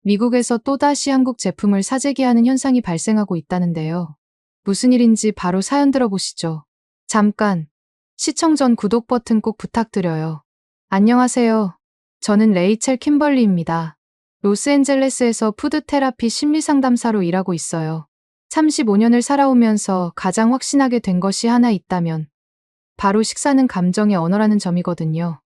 미국에서 또다시 한국 제품을 사재기하는 현상이 발생하고 있다는데요. 무슨 일인지 바로 사연 들어보시죠. 잠깐, 시청 전 구독 버튼 꼭 부탁드려요. 안녕하세요. 저는 레이첼 킴벌리입니다. 로스앤젤레스에서 푸드테라피 심리상담사로 일하고 있어요. 35년을 살아오면서 가장 확신하게 된 것이 하나 있다면 바로 식사는 감정의 언어라는 점이거든요.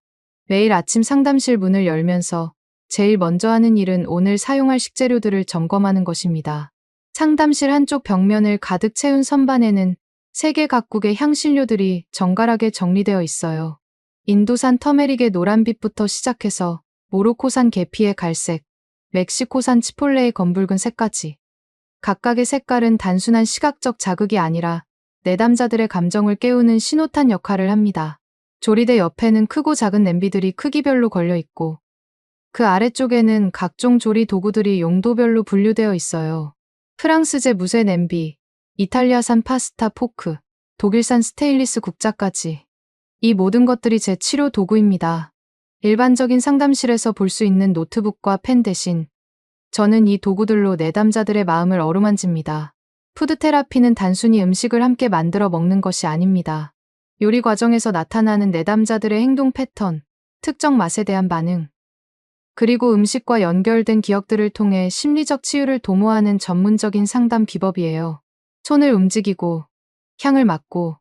매일 아침 상담실 문을 열면서 제일 먼저 하는 일은 오늘 사용할 식재료들을 점검하는 것입니다. 상담실 한쪽 벽면을 가득 채운 선반에는 세계 각국의 향신료들이 정갈하게 정리되어 있어요. 인도산 터메릭의 노란빛부터 시작해서 모로코산 계피의 갈색, 멕시코산 치폴레의 검붉은 색까지. 각각의 색깔은 단순한 시각적 자극이 아니라 내담자들의 감정을 깨우는 신호탄 역할을 합니다. 조리대 옆에는 크고 작은 냄비들이 크기별로 걸려 있고 그 아래쪽에는 각종 조리 도구들이 용도별로 분류되어 있어요. 프랑스제 무쇠 냄비, 이탈리아산 파스타 포크, 독일산 스테인리스 국자까지. 이 모든 것들이 제 치료 도구입니다. 일반적인 상담실에서 볼 수 있는 노트북과 펜 대신 저는 이 도구들로 내담자들의 마음을 어루만집니다. 푸드테라피는 단순히 음식을 함께 만들어 먹는 것이 아닙니다. 요리 과정에서 나타나는 내담자들의 행동 패턴, 특정 맛에 대한 반응, 그리고 음식과 연결된 기억들을 통해 심리적 치유를 도모하는 전문적인 상담 기법이에요. 손을 움직이고, 향을 맡고,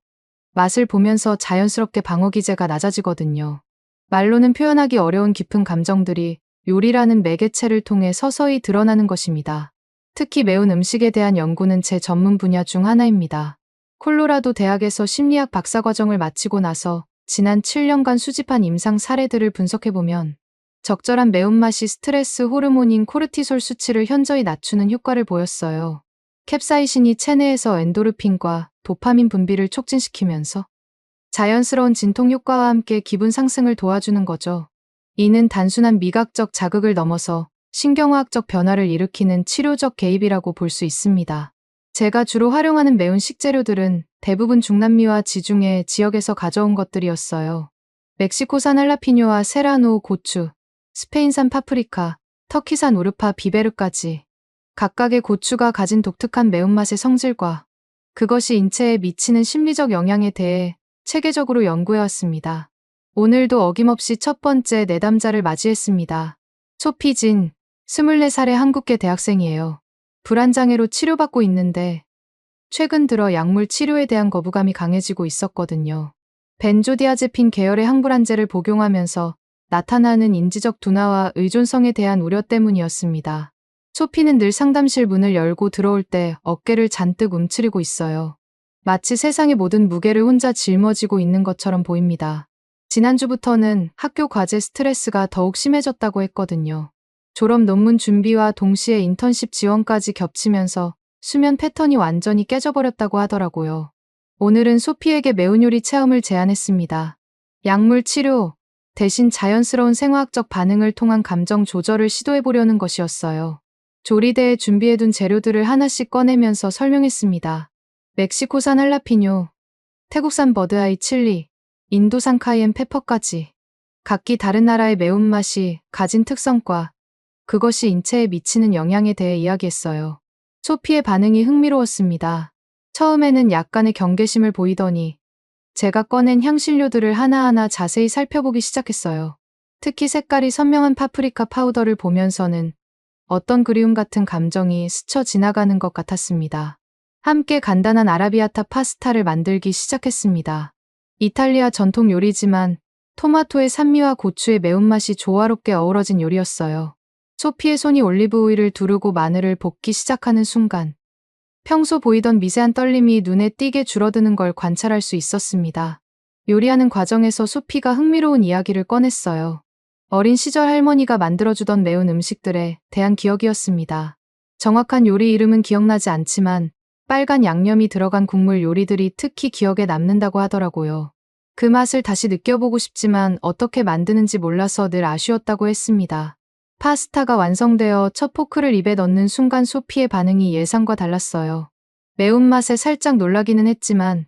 맛을 보면서 자연스럽게 방어 기제가 낮아지거든요. 말로는 표현하기 어려운 깊은 감정들이 요리라는 매개체를 통해 서서히 드러나는 것입니다. 특히 매운 음식에 대한 연구는 제 전문 분야 중 하나입니다. 콜로라도 대학에서 심리학 박사과정을 마치고 나서 지난 7년간 수집한 임상 사례들을 분석해보면 적절한 매운맛이 스트레스 호르몬인 코르티솔 수치를 현저히 낮추는 효과를 보였어요. 캡사이신이 체내에서 엔도르핀과 도파민 분비를 촉진시키면서 자연스러운 진통 효과와 함께 기분 상승을 도와주는 거죠. 이는 단순한 미각적 자극을 넘어서 신경화학적 변화를 일으키는 치료적 개입이라고 볼 수 있습니다. 제가 주로 활용하는 매운 식재료들은 대부분 중남미와 지중해 지역에서 가져온 것들이었어요. 멕시코산 할라피뇨와 세라노 고추, 스페인산 파프리카, 터키산 우르파 비베르까지. 각각의 고추가 가진 독특한 매운맛의 성질과 그것이 인체에 미치는 심리적 영향에 대해 체계적으로 연구해왔습니다. 오늘도 어김없이 첫 번째 내담자를 맞이했습니다. 소피진, 24살의 한국계 대학생이에요. 불안장애로 치료받고 있는데 최근 들어 약물 치료에 대한 거부감이 강해지고 있었거든요. 벤조디아제핀 계열의 항불안제를 복용하면서 나타나는 인지적 둔화와 의존성에 대한 우려 때문이었습니다. 소피는 늘 상담실 문을 열고 들어올 때 어깨를 잔뜩 움츠리고 있어요. 마치 세상의 모든 무게를 혼자 짊어지고 있는 것처럼 보입니다. 지난주부터는 학교 과제 스트레스가 더욱 심해졌다고 했거든요. 졸업 논문 준비와 동시에 인턴십 지원까지 겹치면서 수면 패턴이 완전히 깨져버렸다고 하더라고요. 오늘은 소피에게 매운 요리 체험을 제안했습니다. 약물 치료 대신 자연스러운 생화학적 반응을 통한 감정 조절을 시도해보려는 것이었어요. 조리대에 준비해둔 재료들을 하나씩 꺼내면서 설명했습니다. 멕시코산 할라피뇨, 태국산 버드아이 칠리, 인도산 카이엔 페퍼까지. 각기 다른 나라의 매운맛이 가진 특성과 그것이 인체에 미치는 영향에 대해 이야기했어요. 소피의 반응이 흥미로웠습니다. 처음에는 약간의 경계심을 보이더니 제가 꺼낸 향신료들을 하나하나 자세히 살펴보기 시작했어요. 특히 색깔이 선명한 파프리카 파우더를 보면서는 어떤 그리움 같은 감정이 스쳐 지나가는 것 같았습니다. 함께 간단한 아라비아타 파스타를 만들기 시작했습니다. 이탈리아 전통 요리지만 토마토의 산미와 고추의 매운맛이 조화롭게 어우러진 요리였어요. 소피의 손이 올리브 오일을 두르고 마늘을 볶기 시작하는 순간 평소 보이던 미세한 떨림이 눈에 띄게 줄어드는 걸 관찰할 수 있었습니다. 요리하는 과정에서 소피가 흥미로운 이야기를 꺼냈어요. 어린 시절 할머니가 만들어주던 매운 음식들에 대한 기억이었습니다. 정확한 요리 이름은 기억나지 않지만 빨간 양념이 들어간 국물 요리들이 특히 기억에 남는다고 하더라고요. 그 맛을 다시 느껴보고 싶지만 어떻게 만드는지 몰라서 늘 아쉬웠다고 했습니다. 파스타가 완성되어 첫 포크를 입에 넣는 순간 소피의 반응이 예상과 달랐어요. 매운맛에 살짝 놀라기는 했지만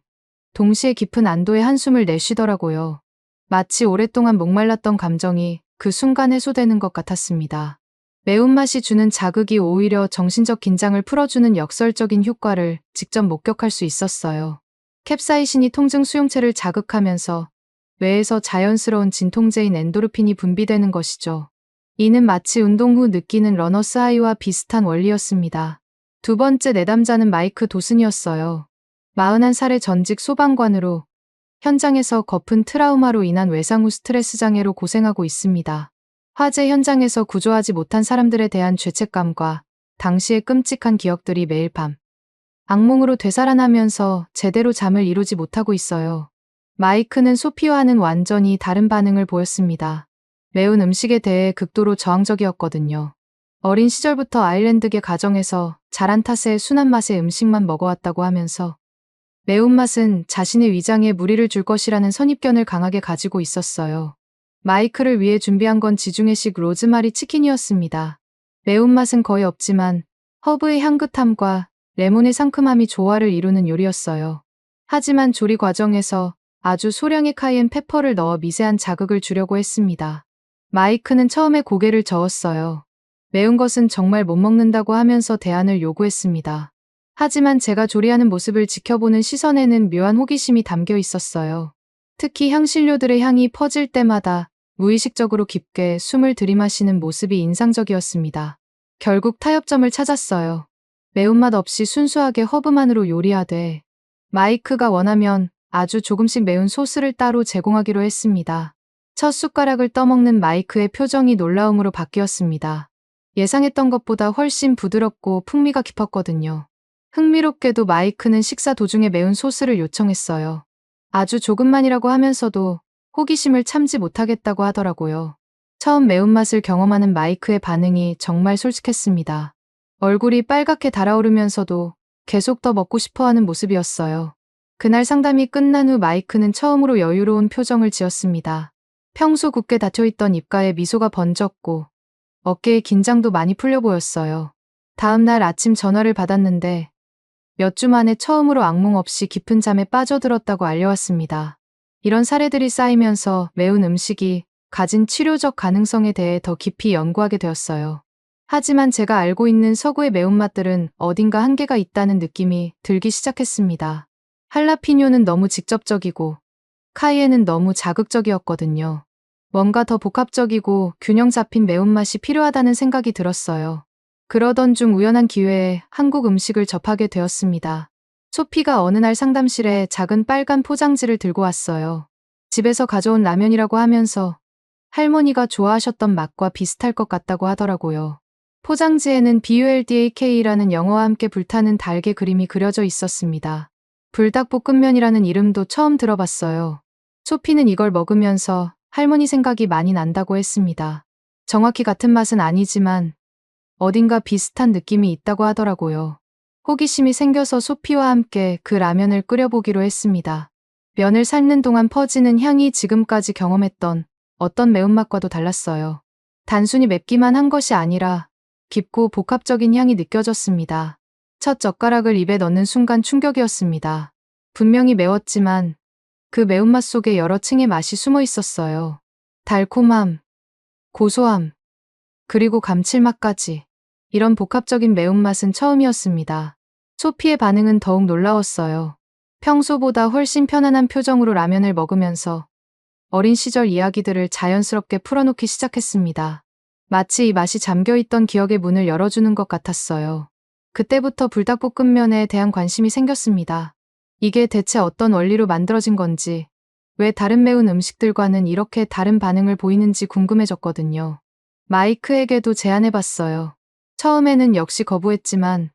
동시에 깊은 안도의 한숨을 내쉬더라고요. 마치 오랫동안 목말랐던 감정이 그 순간 해소되는 것 같았습니다. 매운맛이 주는 자극이 오히려 정신적 긴장을 풀어주는 역설적인 효과를 직접 목격할 수 있었어요. 캡사이신이 통증 수용체를 자극하면서 뇌에서 자연스러운 진통제인 엔도르핀이 분비되는 것이죠. 이는 마치 운동 후 느끼는 러너스 하이와 비슷한 원리였습니다. 두 번째 내담자는 마이크 도슨이었어요. 41살의 전직 소방관으로 현장에서 거푼 트라우마로 인한 외상 후 스트레스 장애로 고생하고 있습니다. 화재 현장에서 구조하지 못한 사람들에 대한 죄책감과 당시의 끔찍한 기억들이 매일 밤 악몽으로 되살아나면서 제대로 잠을 이루지 못하고 있어요. 마이크는 소피와는 완전히 다른 반응을 보였습니다. 매운 음식에 대해 극도로 저항적이었거든요. 어린 시절부터 아일랜드계 가정에서 자란 탓에 순한 맛의 음식만 먹어왔다고 하면서 매운맛은 자신의 위장에 무리를 줄 것이라는 선입견을 강하게 가지고 있었어요. 마이크를 위해 준비한 건 지중해식 로즈마리 치킨이었습니다. 매운맛은 거의 없지만 허브의 향긋함과 레몬의 상큼함이 조화를 이루는 요리였어요. 하지만 조리 과정에서 아주 소량의 카이엔 페퍼를 넣어 미세한 자극을 주려고 했습니다. 마이크는 처음에 고개를 저었어요. 매운 것은 정말 못 먹는다고 하면서 대안을 요구했습니다. 하지만 제가 조리하는 모습을 지켜보는 시선에는 묘한 호기심이 담겨 있었어요. 특히 향신료들의 향이 퍼질 때마다 무의식적으로 깊게 숨을 들이마시는 모습이 인상적이었습니다. 결국 타협점을 찾았어요. 매운맛 없이 순수하게 허브만으로 요리하되 마이크가 원하면 아주 조금씩 매운 소스를 따로 제공하기로 했습니다. 첫 숟가락을 떠먹는 마이크의 표정이 놀라움으로 바뀌었습니다. 예상했던 것보다 훨씬 부드럽고 풍미가 깊었거든요. 흥미롭게도 마이크는 식사 도중에 매운 소스를 요청했어요. 아주 조금만이라고 하면서도 호기심을 참지 못하겠다고 하더라고요. 처음 매운맛을 경험하는 마이크의 반응이 정말 솔직했습니다. 얼굴이 빨갛게 달아오르면서도 계속 더 먹고 싶어하는 모습이었어요. 그날 상담이 끝난 후 마이크는 처음으로 여유로운 표정을 지었습니다. 평소 굳게 닫혀있던 입가에 미소가 번졌고 어깨의 긴장도 많이 풀려 보였어요. 다음 날 아침 전화를 받았는데 몇 주 만에 처음으로 악몽 없이 깊은 잠에 빠져들었다고 알려왔습니다. 이런 사례들이 쌓이면서 매운 음식이 가진 치료적 가능성에 대해 더 깊이 연구하게 되었어요. 하지만 제가 알고 있는 서구의 매운맛들은 어딘가 한계가 있다는 느낌이 들기 시작했습니다. 할라피뇨는 너무 직접적이고 카이엔은 너무 자극적이었거든요. 뭔가 더 복합적이고 균형 잡힌 매운맛이 필요하다는 생각이 들었어요. 그러던 중 우연한 기회에 한국 음식을 접하게 되었습니다. 소피가 어느 날 상담실에 작은 빨간 포장지를 들고 왔어요. 집에서 가져온 라면이라고 하면서 할머니가 좋아하셨던 맛과 비슷할 것 같다고 하더라고요. 포장지에는 BULDAK라는 영어와 함께 불타는 달개 그림이 그려져 있었습니다. 불닭볶음면이라는 이름도 처음 들어봤어요. 소피는 이걸 먹으면서 할머니 생각이 많이 난다고 했습니다. 정확히 같은 맛은 아니지만 어딘가 비슷한 느낌이 있다고 하더라고요. 호기심이 생겨서 소피와 함께 그 라면을 끓여보기로 했습니다. 면을 삶는 동안 퍼지는 향이 지금까지 경험했던 어떤 매운맛과도 달랐어요. 단순히 맵기만 한 것이 아니라 깊고 복합적인 향이 느껴졌습니다. 첫 젓가락을 입에 넣는 순간 충격이었습니다. 분명히 매웠지만 그 매운맛 속에 여러 층의 맛이 숨어 있었어요. 달콤함, 고소함, 그리고 감칠맛까지. 이런 복합적인 매운맛은 처음이었습니다. 소피의 반응은 더욱 놀라웠어요. 평소보다 훨씬 편안한 표정으로 라면을 먹으면서 어린 시절 이야기들을 자연스럽게 풀어놓기 시작했습니다. 마치 이 맛이 잠겨있던 기억의 문을 열어주는 것 같았어요. 그때부터 불닭볶음면에 대한 관심이 생겼습니다. 이게 대체 어떤 원리로 만들어진 건지, 왜 다른 매운 음식들과는 이렇게 다른 반응을 보이는지 궁금해졌거든요. 마이크에게도 제안해봤어요. 처음에는 역시 거부했지만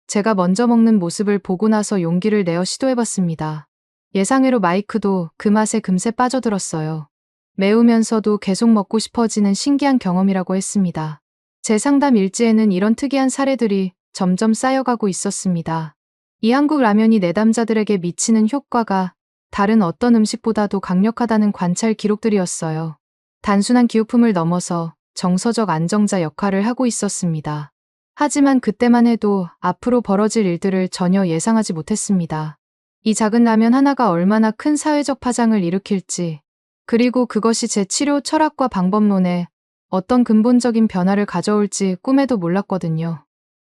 제가 먼저 먹는 모습을 보고 나서 용기를 내어 시도해봤습니다. 예상외로 마이크도 그 맛에 금세 빠져들었어요. 매우면서도 계속 먹고 싶어지는 신기한 경험이라고 했습니다. 제 상담 일지에는 이런 특이한 사례들이 점점 쌓여가고 있었습니다. 이 한국 라면이 내담자들에게 미치는 효과가 다른 어떤 음식보다도 강력하다는 관찰 기록들이었어요. 단순한 기호품을 넘어서 정서적 안정자 역할을 하고 있었습니다. 하지만 그때만 해도 앞으로 벌어질 일들을 전혀 예상하지 못했습니다. 이 작은 라면 하나가 얼마나 큰 사회적 파장을 일으킬지, 그리고 그것이 제 치료 철학과 방법론에 어떤 근본적인 변화를 가져올지 꿈에도 몰랐거든요.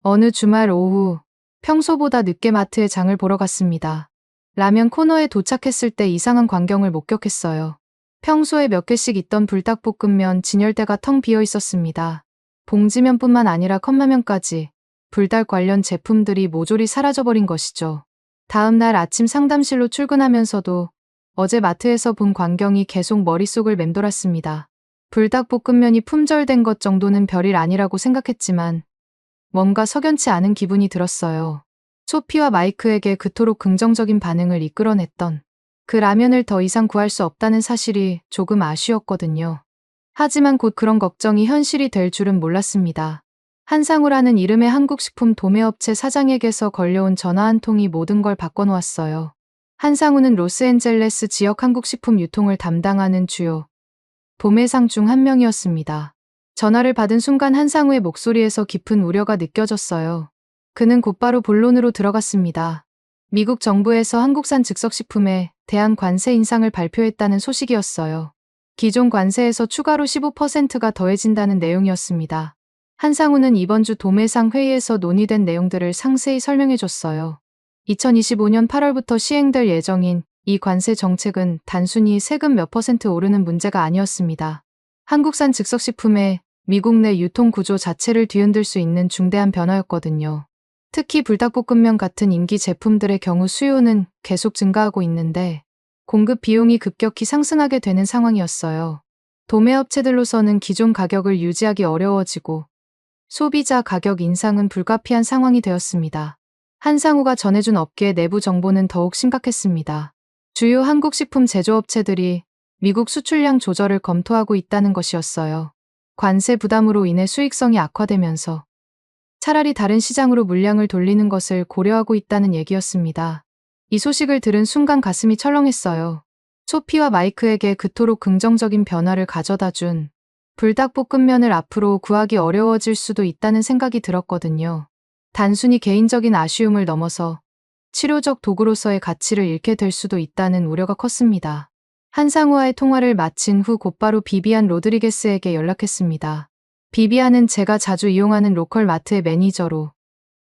어느 주말 오후, 평소보다 늦게 마트에 장을 보러 갔습니다. 라면 코너에 도착했을 때 이상한 광경을 목격했어요. 평소에 몇 개씩 있던 불닭볶음면 진열대가 텅 비어 있었습니다. 봉지면뿐만 아니라 컵라면까지 불닭 관련 제품들이 모조리 사라져버린 것이죠. 다음 날 아침 상담실로 출근하면서도 어제 마트에서 본 광경이 계속 머릿속을 맴돌았습니다. 불닭볶음면이 품절된 것 정도는 별일 아니라고 생각했지만 뭔가 석연치 않은 기분이 들었어요. 소피와 마이크에게 그토록 긍정적인 반응을 이끌어냈던 그 라면을 더 이상 구할 수 없다는 사실이 조금 아쉬웠거든요. 하지만 곧 그런 걱정이 현실이 될 줄은 몰랐습니다. 한상우라는 이름의 한국식품 도매업체 사장에게서 걸려온 전화 한 통이 모든 걸 바꿔놓았어요. 한상우는 로스앤젤레스 지역 한국식품 유통을 담당하는 주요 도매상 중 한 명이었습니다. 전화를 받은 순간 한상우의 목소리에서 깊은 우려가 느껴졌어요. 그는 곧바로 본론으로 들어갔습니다. 미국 정부에서 한국산 즉석식품에 대한 관세 인상을 발표했다는 소식이었어요. 기존 관세에서 추가로 15%가 더해진다는 내용이었습니다. 한상우는 이번 주 도매상 회의에서 논의된 내용들을 상세히 설명해줬어요. 2025년 8월부터 시행될 예정인 이 관세 정책은 단순히 세금 몇 퍼센트 오르는 문제가 아니었습니다. 한국산 즉석식품의 미국 내 유통 구조 자체를 뒤흔들 수 있는 중대한 변화였거든요. 특히 불닭볶음면 같은 인기 제품들의 경우 수요는 계속 증가하고 있는데 공급 비용이 급격히 상승하게 되는 상황이었어요. 도매업체들로서는 기존 가격을 유지하기 어려워지고 소비자 가격 인상은 불가피한 상황이 되었습니다. 한상우가 전해준 업계 내부 정보는 더욱 심각했습니다. 주요 한국식품 제조업체들이 미국 수출량 조절을 검토하고 있다는 것이었어요. 관세 부담으로 인해 수익성이 악화되면서 차라리 다른 시장으로 물량을 돌리는 것을 고려하고 있다는 얘기였습니다. 이 소식을 들은 순간 가슴이 철렁했어요. 소피와 마이크에게 그토록 긍정적인 변화를 가져다 준 불닭볶음면을 앞으로 구하기 어려워질 수도 있다는 생각이 들었거든요. 단순히 개인적인 아쉬움을 넘어서 치료적 도구로서의 가치를 잃게 될 수도 있다는 우려가 컸습니다. 한상우와의 통화를 마친 후 곧바로 비비안 로드리게스에게 연락했습니다. 비비안은 제가 자주 이용하는 로컬 마트의 매니저로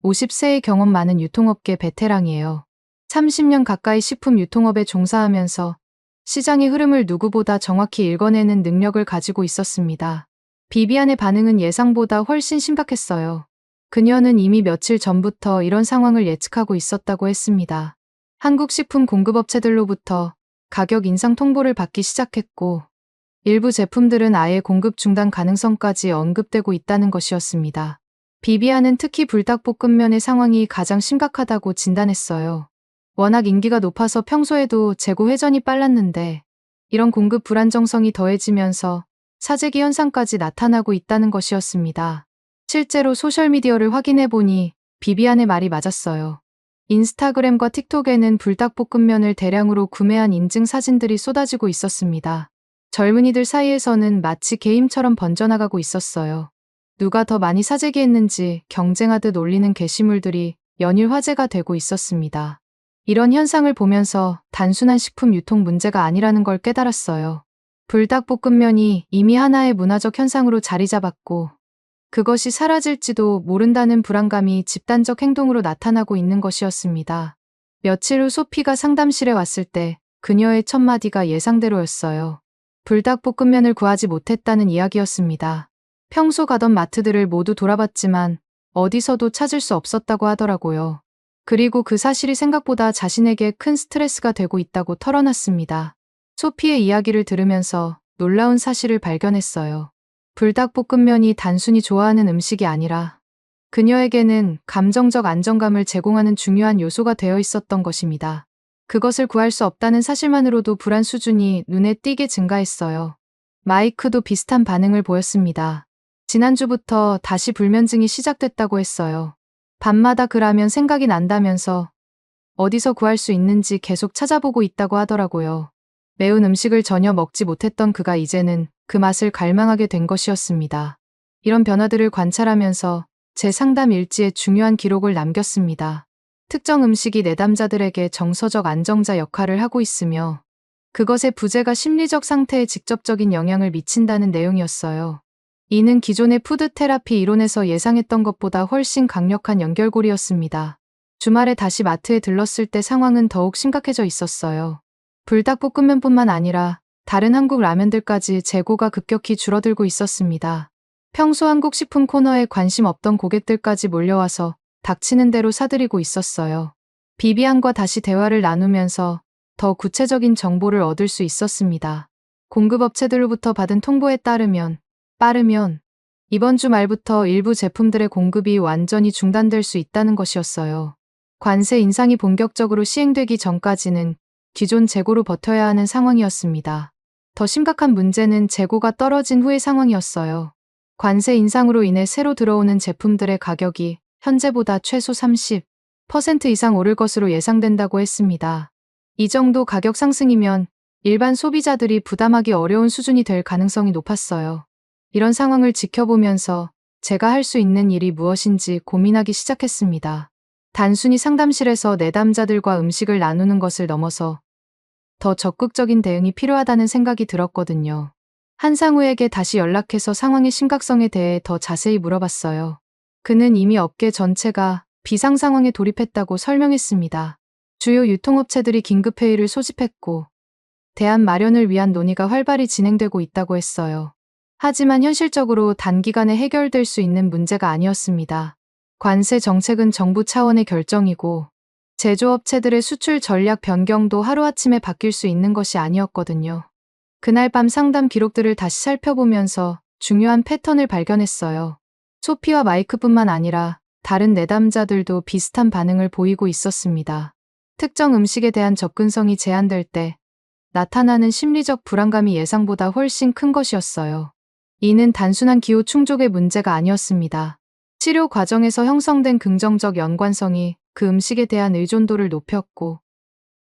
50세의 경험 많은 유통업계 베테랑이에요. 30년 가까이 식품 유통업에 종사하면서 시장의 흐름을 누구보다 정확히 읽어내는 능력을 가지고 있었습니다. 비비안의 반응은 예상보다 훨씬 심각했어요. 그녀는 이미 며칠 전부터 이런 상황을 예측하고 있었다고 했습니다. 한국 식품 공급업체들로부터 가격 인상 통보를 받기 시작했고 일부 제품들은 아예 공급 중단 가능성까지 언급되고 있다는 것이었습니다. 비비안은 특히 불닭볶음면의 상황이 가장 심각하다고 진단했어요. 워낙 인기가 높아서 평소에도 재고 회전이 빨랐는데 이런 공급 불안정성이 더해지면서 사재기 현상까지 나타나고 있다는 것이었습니다. 실제로 소셜미디어를 확인해보니 비비안의 말이 맞았어요. 인스타그램과 틱톡에는 불닭볶음면을 대량으로 구매한 인증 사진들이 쏟아지고 있었습니다. 젊은이들 사이에서는 마치 게임처럼 번져나가고 있었어요. 누가 더 많이 사재기했는지 경쟁하듯 올리는 게시물들이 연일 화제가 되고 있었습니다. 이런 현상을 보면서 단순한 식품 유통 문제가 아니라는 걸 깨달았어요. 불닭볶음면이 이미 하나의 문화적 현상으로 자리 잡았고 그것이 사라질지도 모른다는 불안감이 집단적 행동으로 나타나고 있는 것이었습니다. 며칠 후 소피가 상담실에 왔을 때 그녀의 첫 마디가 예상대로였어요. 불닭볶음면을 구하지 못했다는 이야기였습니다. 평소 가던 마트들을 모두 돌아봤지만 어디서도 찾을 수 없었다고 하더라고요. 그리고 그 사실이 생각보다 자신에게 큰 스트레스가 되고 있다고 털어놨습니다. 소피의 이야기를 들으면서 놀라운 사실을 발견했어요. 불닭볶음면이 단순히 좋아하는 음식이 아니라 그녀에게는 감정적 안정감을 제공하는 중요한 요소가 되어 있었던 것입니다. 그것을 구할 수 없다는 사실만으로도 불안 수준이 눈에 띄게 증가했어요. 마이크도 비슷한 반응을 보였습니다. 지난주부터 다시 불면증이 시작됐다고 했어요. 밤마다 그 라면 생각이 난다면서 어디서 구할 수 있는지 계속 찾아보고 있다고 하더라고요. 매운 음식을 전혀 먹지 못했던 그가 이제는 그 맛을 갈망하게 된 것이었습니다. 이런 변화들을 관찰하면서 제 상담 일지에 중요한 기록을 남겼습니다. 특정 음식이 내담자들에게 정서적 안정자 역할을 하고 있으며 그것의 부재가 심리적 상태에 직접적인 영향을 미친다는 내용이었어요. 이는 기존의 푸드 테라피 이론에서 예상했던 것보다 훨씬 강력한 연결고리였습니다. 주말에 다시 마트에 들렀을 때 상황은 더욱 심각해져 있었어요. 불닭볶음면뿐만 아니라 다른 한국 라면들까지 재고가 급격히 줄어들고 있었습니다. 평소 한국 식품 코너에 관심 없던 고객들까지 몰려와서 닥치는 대로 사들이고 있었어요. 비비안과 다시 대화를 나누면서 더 구체적인 정보를 얻을 수 있었습니다. 공급업체들로부터 받은 통보에 따르면 빠르면 이번 주 말부터 일부 제품들의 공급이 완전히 중단될 수 있다는 것이었어요. 관세 인상이 본격적으로 시행되기 전까지는 기존 재고로 버텨야 하는 상황이었습니다. 더 심각한 문제는 재고가 떨어진 후의 상황이었어요. 관세 인상으로 인해 새로 들어오는 제품들의 가격이 현재보다 최소 30% 이상 오를 것으로 예상된다고 했습니다. 이 정도 가격 상승이면 일반 소비자들이 부담하기 어려운 수준이 될 가능성이 높았어요. 이런 상황을 지켜보면서 제가 할 수 있는 일이 무엇인지 고민하기 시작했습니다. 단순히 상담실에서 내담자들과 음식을 나누는 것을 넘어서 더 적극적인 대응이 필요하다는 생각이 들었거든요. 한상우에게 다시 연락해서 상황의 심각성에 대해 더 자세히 물어봤어요. 그는 이미 업계 전체가 비상 상황에 돌입했다고 설명했습니다. 주요 유통업체들이 긴급회의를 소집했고 대안 마련을 위한 논의가 활발히 진행되고 있다고 했어요. 하지만 현실적으로 단기간에 해결될 수 있는 문제가 아니었습니다. 관세 정책은 정부 차원의 결정이고 제조업체들의 수출 전략 변경도 하루아침에 바뀔 수 있는 것이 아니었거든요. 그날 밤 상담 기록들을 다시 살펴보면서 중요한 패턴을 발견했어요. 소피와 마이크뿐만 아니라 다른 내담자들도 비슷한 반응을 보이고 있었습니다. 특정 음식에 대한 접근성이 제한될 때 나타나는 심리적 불안감이 예상보다 훨씬 큰 것이었어요. 이는 단순한 기호 충족의 문제가 아니었습니다. 치료 과정에서 형성된 긍정적 연관성이 그 음식에 대한 의존도를 높였고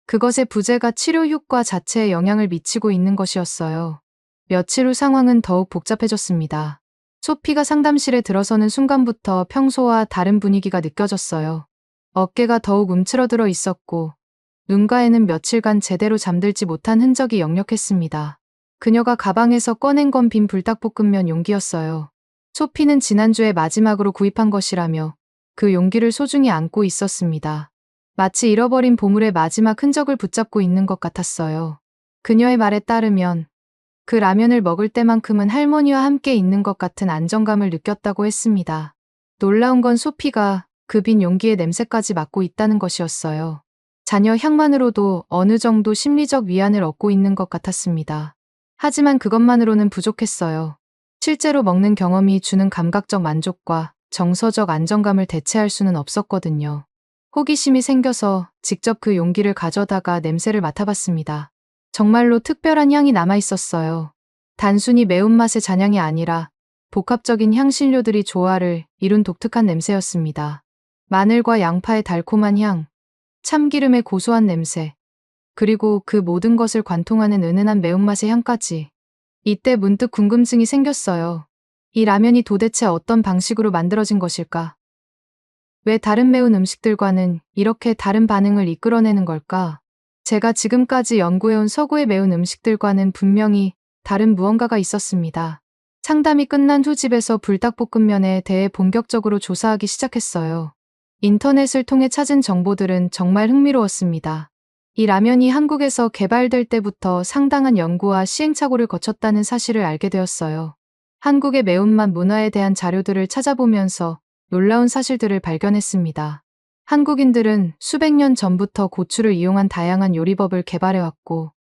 그것의 부재가 치료 효과 자체에 영향을 미치고 있는 것이었어요. 며칠 후 상황은 더욱 복잡해졌습니다. 소피가 상담실에 들어서는 순간부터 평소와 다른 분위기가 느껴졌어요. 어깨가 더욱 움츠러들어 있었고 눈가에는 며칠간 제대로 잠들지 못한 흔적이 역력했습니다. 그녀가 가방에서 꺼낸 건 빈 불닭볶음면 용기였어요. 소피는 지난주에 마지막으로 구입한 것이라며 그 용기를 소중히 안고 있었습니다. 마치 잃어버린 보물의 마지막 흔적을 붙잡고 있는 것 같았어요. 그녀의 말에 따르면 그 라면을 먹을 때만큼은 할머니와 함께 있는 것 같은 안정감을 느꼈다고 했습니다. 놀라운 건 소피가 그 빈 용기의 냄새까지 맡고 있다는 것이었어요. 자녀 향만으로도 어느 정도 심리적 위안을 얻고 있는 것 같았습니다. 하지만 그것만으로는 부족했어요. 실제로 먹는 경험이 주는 감각적 만족과 정서적 안정감을 대체할 수는 없었거든요. 호기심이 생겨서 직접 그 용기를 가져다가 냄새를 맡아봤습니다. 정말로 특별한 향이 남아 있었어요. 단순히 매운맛의 잔향이 아니라 복합적인 향신료들이 조화를 이룬 독특한 냄새였습니다. 마늘과 양파의 달콤한 향, 참기름의 고소한 냄새, 그리고 그 모든 것을 관통하는 은은한 매운맛의 향까지. 이때 문득 궁금증이 생겼어요. 이 라면이 도대체 어떤 방식으로 만들어진 것일까? 왜 다른 매운 음식들과는 이렇게 다른 반응을 이끌어내는 걸까? 제가 지금까지 연구해온 서구의 매운 음식들과는 분명히 다른 무언가가 있었습니다. 상담이 끝난 후 집에서 불닭볶음면에 대해 본격적으로 조사하기 시작했어요. 인터넷을 통해 찾은 정보들은 정말 흥미로웠습니다. 이 라면이 한국에서 개발될 때부터 상당한 연구와 시행착오를 거쳤다는 사실을 알게 되었어요. 한국의 매운맛 문화에 대한 자료들을 찾아보면서 놀라운 사실들을 발견했습니다. 한국인들은 수백 년 전부터 고추를 이용한 다양한 요리법을 개발해왔고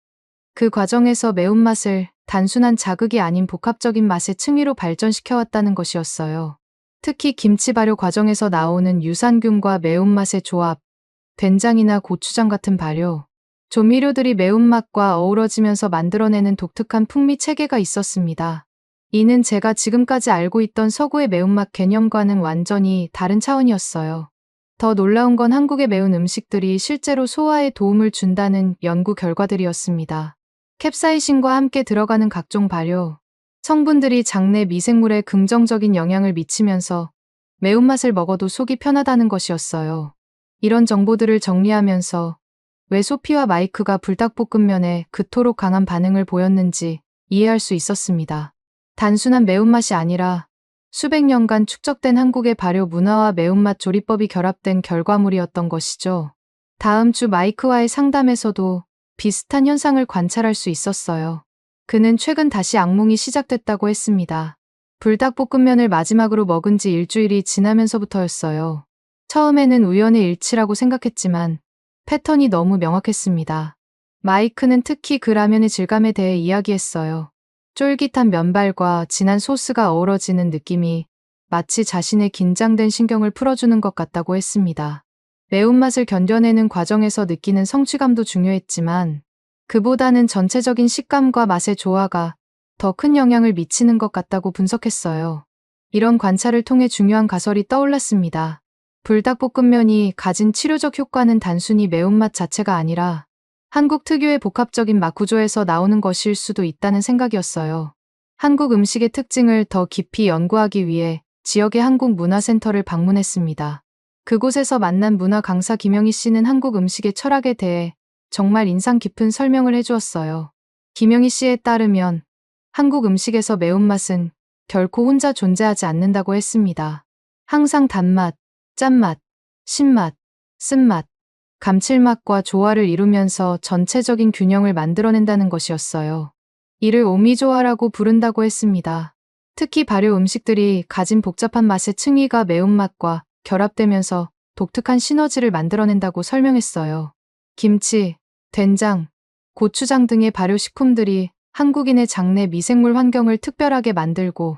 그 과정에서 매운맛을 단순한 자극이 아닌 복합적인 맛의 층위로 발전시켜왔다는 것이었어요. 특히 김치 발효 과정에서 나오는 유산균과 매운맛의 조합, 된장이나 고추장 같은 발효, 조미료들이 매운맛과 어우러지면서 만들어내는 독특한 풍미 체계가 있었습니다. 이는 제가 지금까지 알고 있던 서구의 매운맛 개념과는 완전히 다른 차원이었어요. 더 놀라운 건 한국의 매운 음식들이 실제로 소화에 도움을 준다는 연구 결과들이었습니다. 캡사이신과 함께 들어가는 각종 발효, 성분들이 장내 미생물에 긍정적인 영향을 미치면서 매운맛을 먹어도 속이 편하다는 것이었어요. 이런 정보들을 정리하면서 왜 소피와 마이크가 불닭볶음면에 그토록 강한 반응을 보였는지 이해할 수 있었습니다. 단순한 매운맛이 아니라 수백 년간 축적된 한국의 발효 문화와 매운맛 조리법이 결합된 결과물이었던 것이죠. 다음 주 마이크와의 상담에서도 비슷한 현상을 관찰할 수 있었어요. 그는 최근 다시 악몽이 시작됐다고 했습니다. 불닭볶음면을 마지막으로 먹은 지 일주일이 지나면서부터였어요. 처음에는 우연의 일치라고 생각했지만 패턴이 너무 명확했습니다. 마이크는 특히 그 라면의 질감에 대해 이야기했어요. 쫄깃한 면발과 진한 소스가 어우러지는 느낌이 마치 자신의 긴장된 신경을 풀어주는 것 같다고 했습니다. 매운맛을 견뎌내는 과정에서 느끼는 성취감도 중요했지만 그보다는 전체적인 식감과 맛의 조화가 더 큰 영향을 미치는 것 같다고 분석했어요. 이런 관찰을 통해 중요한 가설이 떠올랐습니다. 불닭볶음면이 가진 치료적 효과는 단순히 매운맛 자체가 아니라 한국 특유의 복합적인 맛 구조에서 나오는 것일 수도 있다는 생각이었어요. 한국 음식의 특징을 더 깊이 연구하기 위해 지역의 한국문화센터를 방문했습니다. 그곳에서 만난 문화 강사 김영희 씨는 한국 음식의 철학에 대해 정말 인상 깊은 설명을 해주었어요. 김영희 씨에 따르면 한국 음식에서 매운맛은 결코 혼자 존재하지 않는다고 했습니다. 항상 단맛, 짠맛, 신맛, 쓴맛, 감칠맛과 조화를 이루면서 전체적인 균형을 만들어낸다는 것이었어요. 이를 오미조화라고 부른다고 했습니다. 특히 발효 음식들이 가진 복잡한 맛의 층위가 매운맛과 결합되면서 독특한 시너지를 만들어낸다고 설명했어요. 김치, 된장, 고추장 등의 발효식품들이 한국인의 장내 미생물 환경을 특별하게 만들고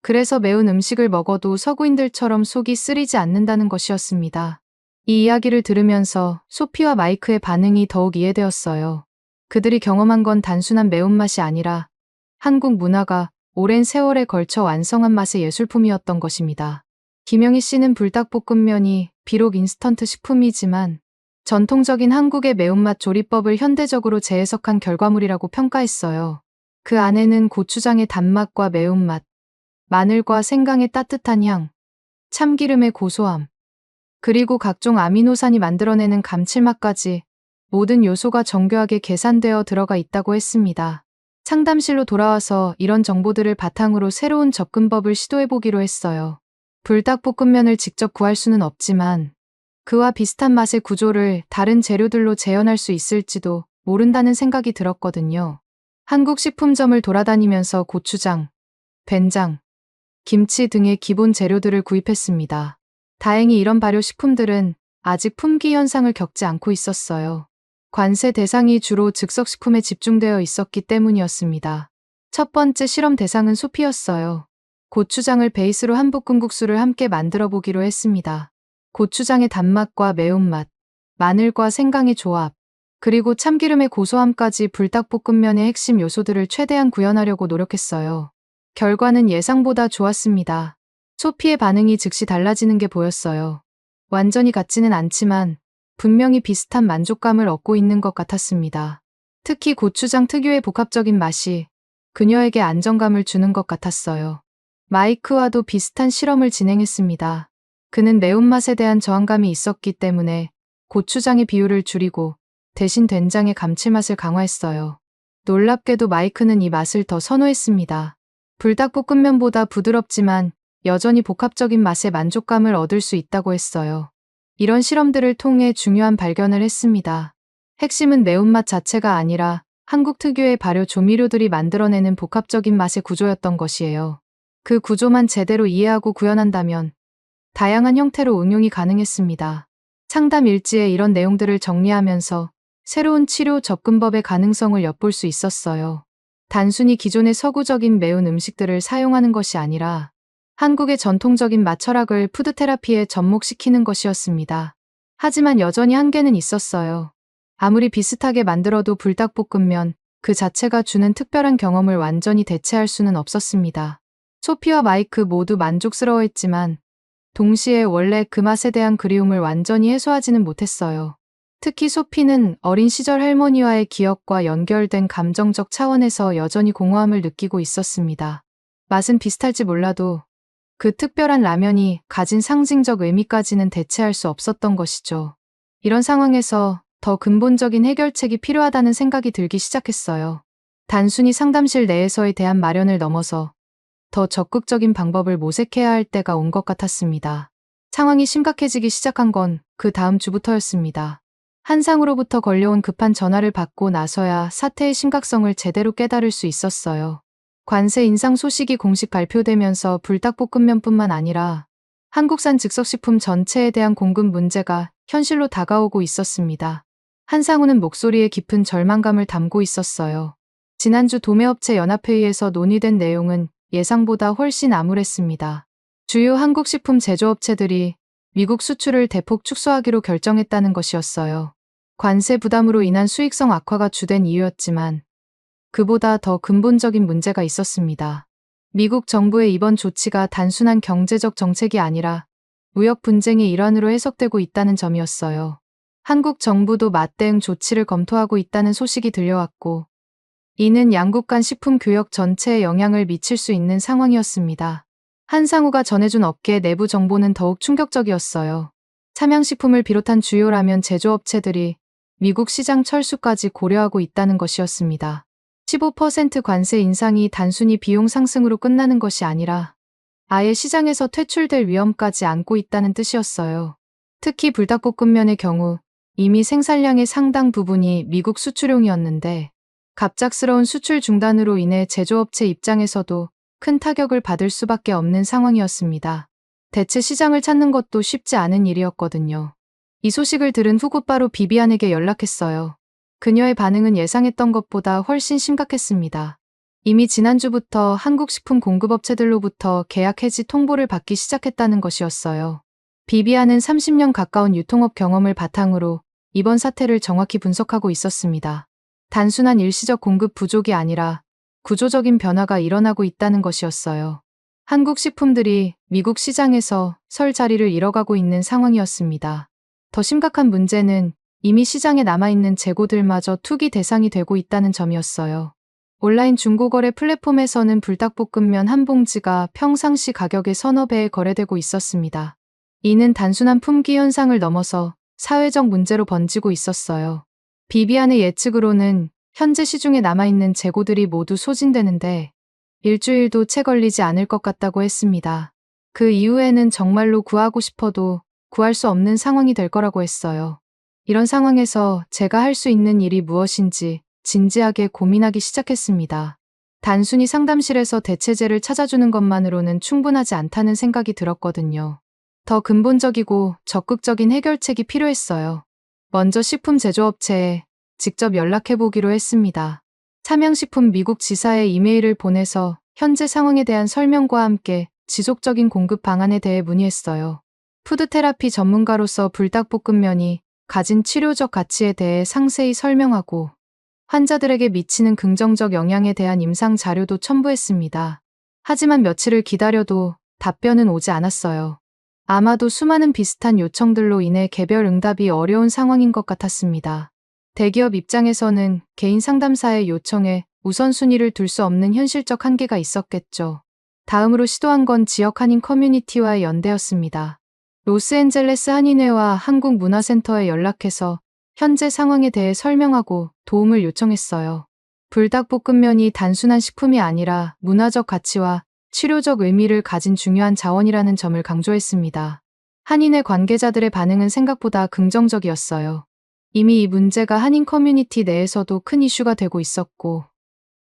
그래서 매운 음식을 먹어도 서구인들처럼 속이 쓰리지 않는다는 것이었습니다. 이 이야기를 들으면서 소피와 마이크의 반응이 더욱 이해되었어요. 그들이 경험한 건 단순한 매운맛이 아니라 한국 문화가 오랜 세월에 걸쳐 완성한 맛의 예술품이었던 것입니다. 김영희 씨는 불닭볶음면이 비록 인스턴트 식품이지만 전통적인 한국의 매운맛 조리법을 현대적으로 재해석한 결과물이라고 평가했어요. 그 안에는 고추장의 단맛과 매운맛, 마늘과 생강의 따뜻한 향, 참기름의 고소함, 그리고 각종 아미노산이 만들어내는 감칠맛까지 모든 요소가 정교하게 계산되어 들어가 있다고 했습니다. 상담실로 돌아와서 이런 정보들을 바탕으로 새로운 접근법을 시도해보기로 했어요. 불닭볶음면을 직접 구할 수는 없지만 그와 비슷한 맛의 구조를 다른 재료들로 재현할 수 있을지도 모른다는 생각이 들었거든요. 한국 식품점을 돌아다니면서 고추장, 된장, 김치 등의 기본 재료들을 구입했습니다. 다행히 이런 발효식품들은 아직 품귀 현상을 겪지 않고 있었어요. 관세 대상이 주로 즉석식품에 집중되어 있었기 때문이었습니다. 첫 번째 실험 대상은 소피였어요. 고추장을 베이스로 한 볶음국수를 함께 만들어 보기로 했습니다. 고추장의 단맛과 매운맛, 마늘과 생강의 조합, 그리고 참기름의 고소함까지 불닭볶음면의 핵심 요소들을 최대한 구현하려고 노력했어요. 결과는 예상보다 좋았습니다. 소피의 반응이 즉시 달라지는 게 보였어요. 완전히 같지는 않지만 분명히 비슷한 만족감을 얻고 있는 것 같았습니다. 특히 고추장 특유의 복합적인 맛이 그녀에게 안정감을 주는 것 같았어요. 마이크와도 비슷한 실험을 진행했습니다. 그는 매운맛에 대한 저항감이 있었기 때문에 고추장의 비율을 줄이고 대신 된장의 감칠맛을 강화했어요. 놀랍게도 마이크는 이 맛을 더 선호했습니다. 불닭볶음면보다 부드럽지만 여전히 복합적인 맛의 만족감을 얻을 수 있다고 했어요. 이런 실험들을 통해 중요한 발견을 했습니다. 핵심은 매운맛 자체가 아니라 한국 특유의 발효 조미료들이 만들어내는 복합적인 맛의 구조였던 것이에요. 그 구조만 제대로 이해하고 구현한다면 다양한 형태로 응용이 가능했습니다. 상담 일지에 이런 내용들을 정리하면서 새로운 치료 접근법의 가능성을 엿볼 수 있었어요. 단순히 기존의 서구적인 매운 음식들을 사용하는 것이 아니라 한국의 전통적인 맛 철학을 푸드테라피에 접목시키는 것이었습니다. 하지만 여전히 한계는 있었어요. 아무리 비슷하게 만들어도 불닭볶음면 그 자체가 주는 특별한 경험을 완전히 대체할 수는 없었습니다. 소피와 마이크 모두 만족스러워했지만 동시에 원래 그 맛에 대한 그리움을 완전히 해소하지는 못했어요. 특히 소피는 어린 시절 할머니와의 기억과 연결된 감정적 차원에서 여전히 공허함을 느끼고 있었습니다. 맛은 비슷할지 몰라도 그 특별한 라면이 가진 상징적 의미까지는 대체할 수 없었던 것이죠. 이런 상황에서 더 근본적인 해결책이 필요하다는 생각이 들기 시작했어요. 단순히 상담실 내에서의 대안 마련을 넘어서 더 적극적인 방법을 모색해야 할 때가 온 것 같았습니다. 상황이 심각해지기 시작한 건 그 다음 주부터였습니다. 한상으로부터 걸려온 급한 전화를 받고 나서야 사태의 심각성을 제대로 깨달을 수 있었어요. 관세 인상 소식이 공식 발표되면서 불닭볶음면뿐만 아니라 한국산 즉석식품 전체에 대한 공급 문제가 현실로 다가오고 있었습니다. 한상우는 목소리에 깊은 절망감을 담고 있었어요. 지난주 도매업체 연합회의에서 논의된 내용은 예상보다 훨씬 암울했습니다. 주요 한국식품 제조업체들이 미국 수출을 대폭 축소하기로 결정했다는 것이었어요. 관세 부담으로 인한 수익성 악화가 주된 이유였지만 그보다 더 근본적인 문제가 있었습니다. 미국 정부의 이번 조치가 단순한 경제적 정책이 아니라 무역 분쟁의 일환으로 해석되고 있다는 점이었어요. 한국 정부도 맞대응 조치를 검토하고 있다는 소식이 들려왔고, 이는 양국 간 식품 교역 전체에 영향을 미칠 수 있는 상황이었습니다. 한상우가 전해준 업계 내부 정보는 더욱 충격적이었어요. 삼양식품을 비롯한 주요 라면 제조업체들이 미국 시장 철수까지 고려하고 있다는 것이었습니다. 15% 관세 인상이 단순히 비용 상승으로 끝나는 것이 아니라 아예 시장에서 퇴출될 위험까지 안고 있다는 뜻이었어요. 특히 불닭볶음면의 경우 이미 생산량의 상당 부분이 미국 수출용이었는데 갑작스러운 수출 중단으로 인해 제조업체 입장에서도 큰 타격을 받을 수밖에 없는 상황이었습니다. 대체 시장을 찾는 것도 쉽지 않은 일이었거든요. 이 소식을 들은 후 곧바로 비비안에게 연락했어요. 그녀의 반응은 예상했던 것보다 훨씬 심각했습니다. 이미 지난주부터 한국식품 공급업체들로부터 계약 해지 통보를 받기 시작했다는 것이었어요. 비비안은 30년 가까운 유통업 경험을 바탕으로 이번 사태를 정확히 분석하고 있었습니다. 단순한 일시적 공급 부족이 아니라 구조적인 변화가 일어나고 있다는 것이었어요. 한국 식품들이 미국 시장에서 설 자리를 잃어가고 있는 상황이었습니다. 더 심각한 문제는 이미 시장에 남아있는 재고들마저 투기 대상이 되고 있다는 점이었어요. 온라인 중고거래 플랫폼에서는 불닭볶음면 한 봉지가 평상시 가격의 서너 배에 거래되고 있었습니다. 이는 단순한 품귀 현상을 넘어서 사회적 문제로 번지고 있었어요. 비비안의 예측으로는 현재 시중에 남아있는 재고들이 모두 소진되는데 일주일도 채 걸리지 않을 것 같다고 했습니다. 그 이후에는 정말로 구하고 싶어도 구할 수 없는 상황이 될 거라고 했어요. 이런 상황에서 제가 할 수 있는 일이 무엇인지 진지하게 고민하기 시작했습니다. 단순히 상담실에서 대체제를 찾아주는 것만으로는 충분하지 않다는 생각이 들었거든요. 더 근본적이고 적극적인 해결책이 필요했어요. 먼저 식품 제조업체에 직접 연락해보기로 했습니다. 삼양식품 미국 지사에 이메일을 보내서 현재 상황에 대한 설명과 함께 지속적인 공급 방안에 대해 문의했어요. 푸드테라피 전문가로서 불닭볶음면이 가진 치료적 가치에 대해 상세히 설명하고 환자들에게 미치는 긍정적 영향에 대한 임상 자료도 첨부했습니다. 하지만 며칠을 기다려도 답변은 오지 않았어요. 아마도 수많은 비슷한 요청들로 인해 개별 응답이 어려운 상황인 것 같았습니다. 대기업 입장에서는 개인 상담사의 요청에 우선순위를 둘 수 없는 현실적 한계가 있었겠죠. 다음으로 시도한 건 지역 한인 커뮤니티와의 연대였습니다. 로스앤젤레스 한인회와 한국문화센터에 연락해서 현재 상황에 대해 설명하고 도움을 요청했어요. 불닭볶음면이 단순한 식품이 아니라 문화적 가치와 치료적 의미를 가진 중요한 자원이라는 점을 강조했습니다. 한인회 관계자들의 반응은 생각보다 긍정적이었어요. 이미 이 문제가 한인 커뮤니티 내에서도 큰 이슈가 되고 있었고,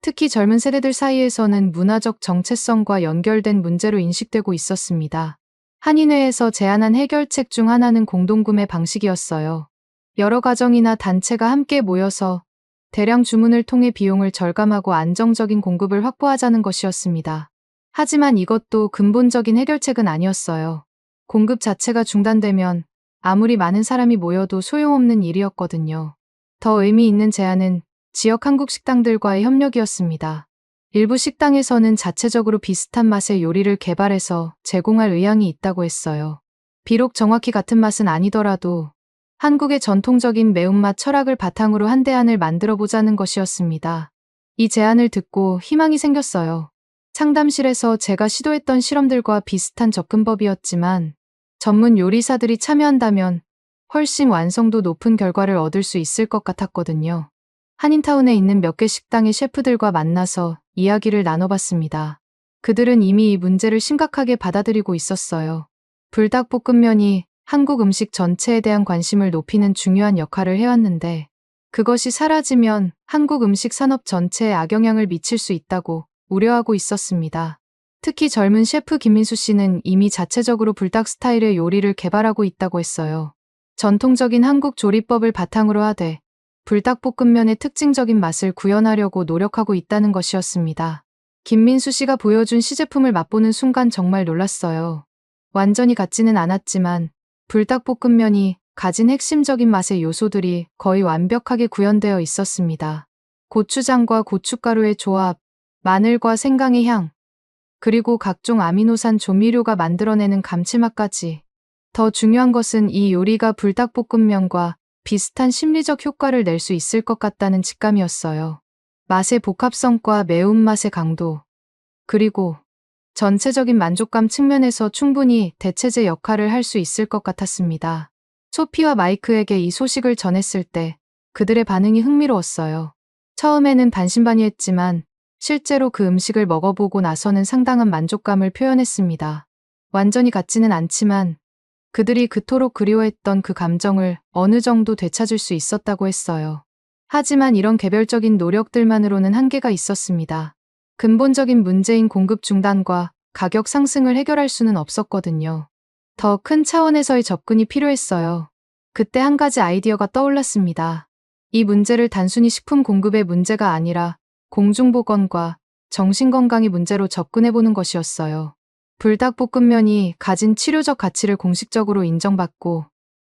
특히 젊은 세대들 사이에서는 문화적 정체성과 연결된 문제로 인식되고 있었습니다. 한인회에서 제안한 해결책 중 하나는 공동구매 방식이었어요. 여러 가정이나 단체가 함께 모여서 대량 주문을 통해 비용을 절감하고 안정적인 공급을 확보하자는 것이었습니다. 하지만 이것도 근본적인 해결책은 아니었어요. 공급 자체가 중단되면 아무리 많은 사람이 모여도 소용없는 일이었거든요. 더 의미 있는 제안은 지역 한국 식당들과의 협력이었습니다. 일부 식당에서는 자체적으로 비슷한 맛의 요리를 개발해서 제공할 의향이 있다고 했어요. 비록 정확히 같은 맛은 아니더라도 한국의 전통적인 매운맛 철학을 바탕으로 한 대안을 만들어 보자는 것이었습니다. 이 제안을 듣고 희망이 생겼어요. 상담실에서 제가 시도했던 실험들과 비슷한 접근법이었지만 전문 요리사들이 참여한다면 훨씬 완성도 높은 결과를 얻을 수 있을 것 같았거든요. 한인타운에 있는 몇 개 식당의 셰프들과 만나서 이야기를 나눠봤습니다. 그들은 이미 이 문제를 심각하게 받아들이고 있었어요. 불닭볶음면이 한국 음식 전체에 대한 관심을 높이는 중요한 역할을 해왔는데, 그것이 사라지면 한국 음식 산업 전체에 악영향을 미칠 수 있다고 우려하고 있었습니다. 특히 젊은 셰프 김민수 씨는 이미 자체적으로 불닭 스타일의 요리를 개발하고 있다고 했어요. 전통적인 한국 조리법을 바탕으로 하되 불닭볶음면의 특징적인 맛을 구현하려고 노력하고 있다는 것이었습니다. 김민수 씨가 보여준 시제품을 맛보는 순간 정말 놀랐어요. 완전히 같지는 않았지만 불닭볶음면이 가진 핵심적인 맛의 요소들이 거의 완벽하게 구현되어 있었습니다. 고추장과 고춧가루의 조합, 마늘과 생강의 향, 그리고 각종 아미노산 조미료가 만들어내는 감칠맛까지. 더 중요한 것은 이 요리가 불닭볶음면과 비슷한 심리적 효과를 낼 수 있을 것 같다는 직감이었어요. 맛의 복합성과 매운맛의 강도, 그리고 전체적인 만족감 측면에서 충분히 대체제 역할을 할 수 있을 것 같았습니다. 소피와 마이크에게 이 소식을 전했을 때 그들의 반응이 흥미로웠어요. 처음에는 반신반의했지만 실제로 그 음식을 먹어보고 나서는 상당한 만족감을 표현했습니다. 완전히 같지는 않지만 그들이 그토록 그리워했던 그 감정을 어느 정도 되찾을 수 있었다고 했어요. 하지만 이런 개별적인 노력들만으로는 한계가 있었습니다. 근본적인 문제인 공급 중단과 가격 상승을 해결할 수는 없었거든요. 더 큰 차원에서의 접근이 필요했어요. 그때 한 가지 아이디어가 떠올랐습니다. 이 문제를 단순히 식품 공급의 문제가 아니라 공중보건과 정신건강의 문제로 접근해보는 것이었어요. 불닭볶음면이 가진 치료적 가치를 공식적으로 인정받고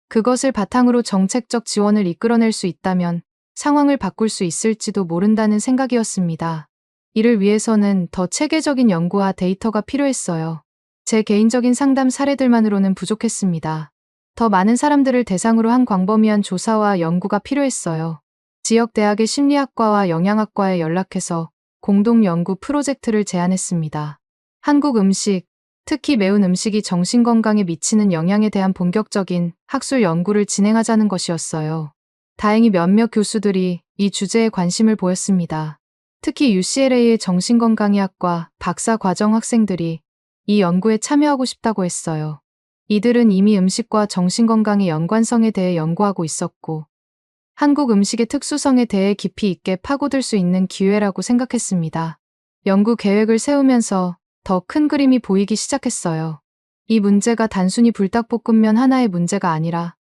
그것을 바탕으로 정책적 지원을 이끌어낼 수 있다면 상황을 바꿀 수 있을지도 모른다는 생각이었습니다. 이를 위해서는 더 체계적인 연구와 데이터가 필요했어요. 제 개인적인 상담 사례들만으로는 부족했습니다. 더 많은 사람들을 대상으로 한 광범위한 조사와 연구가 필요했어요. 지역 대학의 심리학과와 영양학과에 연락해서 공동 연구 프로젝트를 제안했습니다. 한국 음식, 특히 매운 음식이 정신건강에 미치는 영향에 대한 본격적인 학술 연구를 진행하자는 것이었어요. 다행히 몇몇 교수들이 이 주제에 관심을 보였습니다. 특히 UCLA의 정신건강의학과 박사 과정 학생들이 이 연구에 참여하고 싶다고 했어요. 이들은 이미 음식과 정신건강의 연관성에 대해 연구하고 있었고, 한국 음식의 특수성에 대해 깊이 있게 파고들 수 있는 기회라고 생각했습니다. 연구 계획을 세우면서 더 큰 그림이 보이기 시작했어요. 이 문제가 단순히 불닭볶음면 하나의 문제가 아니라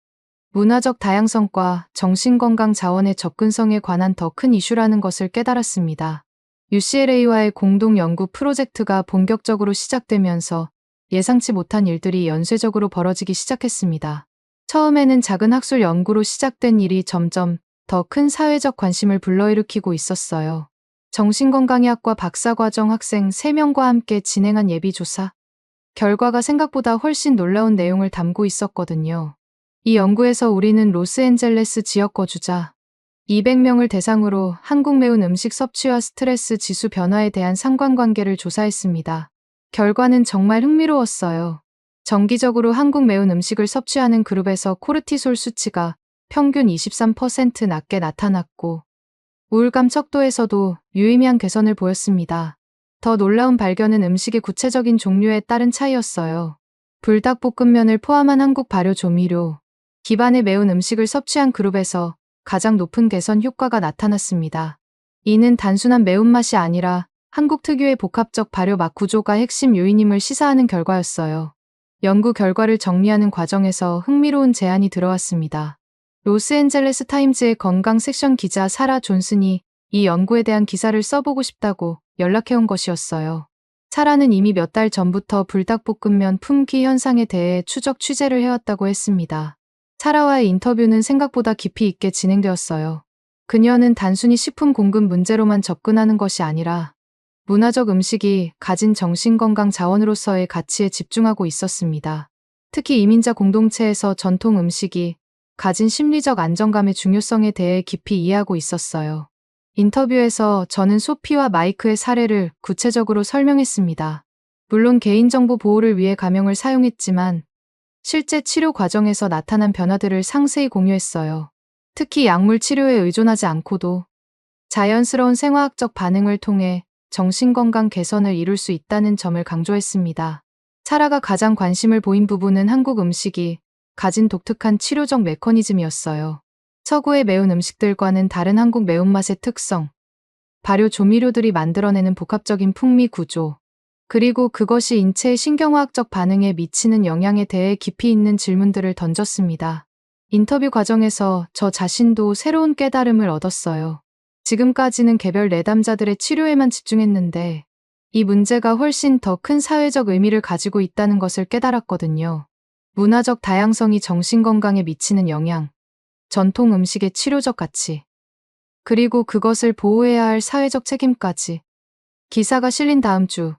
문화적 다양성과 정신건강 자원의 접근성에 관한 더 큰 이슈라는 것을 깨달았습니다. UCLA와의 공동 연구 프로젝트가 본격적으로 시작되면서 예상치 못한 일들이 연쇄적으로 벌어지기 시작했습니다. 처음에는 작은 학술 연구로 시작된 일이 점점 더 큰 사회적 관심을 불러일으키고 있었어요. 정신건강의학과 박사과정 학생 3명과 함께 진행한 예비조사. 결과가 생각보다 훨씬 놀라운 내용을 담고 있었거든요. 이 연구에서 우리는 로스앤젤레스 지역 거주자 200명을 대상으로 한국 매운 음식 섭취와 스트레스 지수 변화에 대한 상관관계를 조사했습니다. 결과는 정말 흥미로웠어요. 정기적으로 한국 매운 음식을 섭취하는 그룹에서 코르티솔 수치가 평균 23% 낮게 나타났고 우울감 척도에서도 유의미한 개선을 보였습니다. 더 놀라운 발견은 음식의 구체적인 종류에 따른 차이였어요. 불닭볶음면을 포함한 한국 발효 조미료, 기반의 매운 음식을 섭취한 그룹에서 가장 높은 개선 효과가 나타났습니다. 이는 단순한 매운맛이 아니라 한국 특유의 복합적 발효 맛 구조가 핵심 요인임을 시사하는 결과였어요. 연구 결과를 정리하는 과정에서 흥미로운 제안이 들어왔습니다. 로스앤젤레스 타임즈의 건강 섹션 기자 사라 존슨이 이 연구에 대한 기사를 써보고 싶다고 연락해온 것이었어요. 사라는 이미 몇 달 전부터 불닭볶음면 품귀 현상에 대해 추적 취재를 해왔다고 했습니다. 사라와의 인터뷰는 생각보다 깊이 있게 진행되었어요. 그녀는 단순히 식품 공급 문제로만 접근하는 것이 아니라 문화적 음식이 가진 정신건강 자원으로서의 가치에 집중하고 있었습니다. 특히 이민자 공동체에서 전통 음식이 가진 심리적 안정감의 중요성에 대해 깊이 이해하고 있었어요. 인터뷰에서 저는 소피와 마이크의 사례를 구체적으로 설명했습니다. 물론 개인정보 보호를 위해 가명을 사용했지만 실제 치료 과정에서 나타난 변화들을 상세히 공유했어요. 특히 약물 치료에 의존하지 않고도 자연스러운 생화학적 반응을 통해 정신건강 개선을 이룰 수 있다는 점을 강조했습니다. 사라가 가장 관심을 보인 부분은 한국 음식이 가진 독특한 치료적 메커니즘이었어요. 서구의 매운 음식들과는 다른 한국 매운맛의 특성, 발효 조미료들이 만들어내는 복합적인 풍미 구조, 그리고 그것이 인체의 신경화학적 반응에 미치는 영향에 대해 깊이 있는 질문들을 던졌습니다. 인터뷰 과정에서 저 자신도 새로운 깨달음을 얻었어요. 지금까지는 개별 내담자들의 치료에만 집중했는데 이 문제가 훨씬 더 큰 사회적 의미를 가지고 있다는 것을 깨달았거든요. 문화적 다양성이 정신건강에 미치는 영향, 전통 음식의 치료적 가치, 그리고 그것을 보호해야 할 사회적 책임까지. 기사가 실린 다음 주,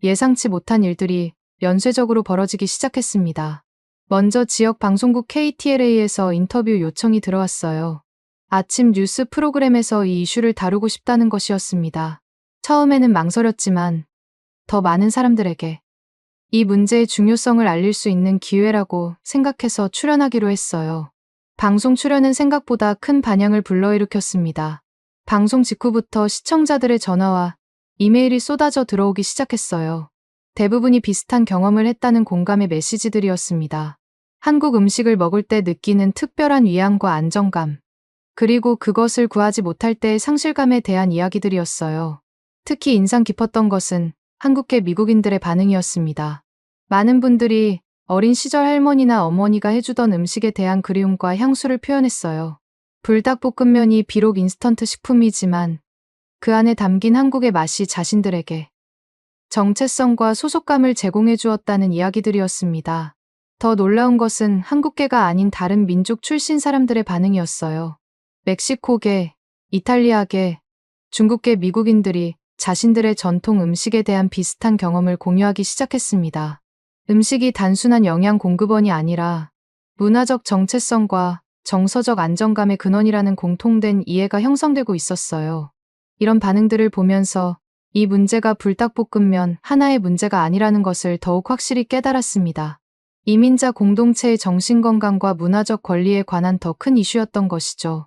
예상치 못한 일들이 연쇄적으로 벌어지기 시작했습니다. 먼저 지역 방송국 KTLA에서 인터뷰 요청이 들어왔어요. 아침 뉴스 프로그램에서 이 이슈를 다루고 싶다는 것이었습니다. 처음에는 망설였지만 더 많은 사람들에게 이 문제의 중요성을 알릴 수 있는 기회라고 생각해서 출연하기로 했어요. 방송 출연은 생각보다 큰 반향을 불러일으켰습니다. 방송 직후부터 시청자들의 전화와 이메일이 쏟아져 들어오기 시작했어요. 대부분이 비슷한 경험을 했다는 공감의 메시지들이었습니다. 한국 음식을 먹을 때 느끼는 특별한 위안과 안정감, 그리고 그것을 구하지 못할 때의 상실감에 대한 이야기들이었어요. 특히 인상 깊었던 것은 한국계 미국인들의 반응이었습니다. 많은 분들이 어린 시절 할머니나 어머니가 해주던 음식에 대한 그리움과 향수를 표현했어요. 불닭볶음면이 비록 인스턴트 식품이지만 그 안에 담긴 한국의 맛이 자신들에게 정체성과 소속감을 제공해 주었다는 이야기들이었습니다. 더 놀라운 것은 한국계가 아닌 다른 민족 출신 사람들의 반응이었어요. 멕시코계, 이탈리아계, 중국계 미국인들이 자신들의 전통 음식에 대한 비슷한 경험을 공유하기 시작했습니다. 음식이 단순한 영양 공급원이 아니라 문화적 정체성과 정서적 안정감의 근원이라는 공통된 이해가 형성되고 있었어요. 이런 반응들을 보면서 이 문제가 불닭볶음면 하나의 문제가 아니라는 것을 더욱 확실히 깨달았습니다. 이민자 공동체의 정신건강과 문화적 권리에 관한 더 큰 이슈였던 것이죠.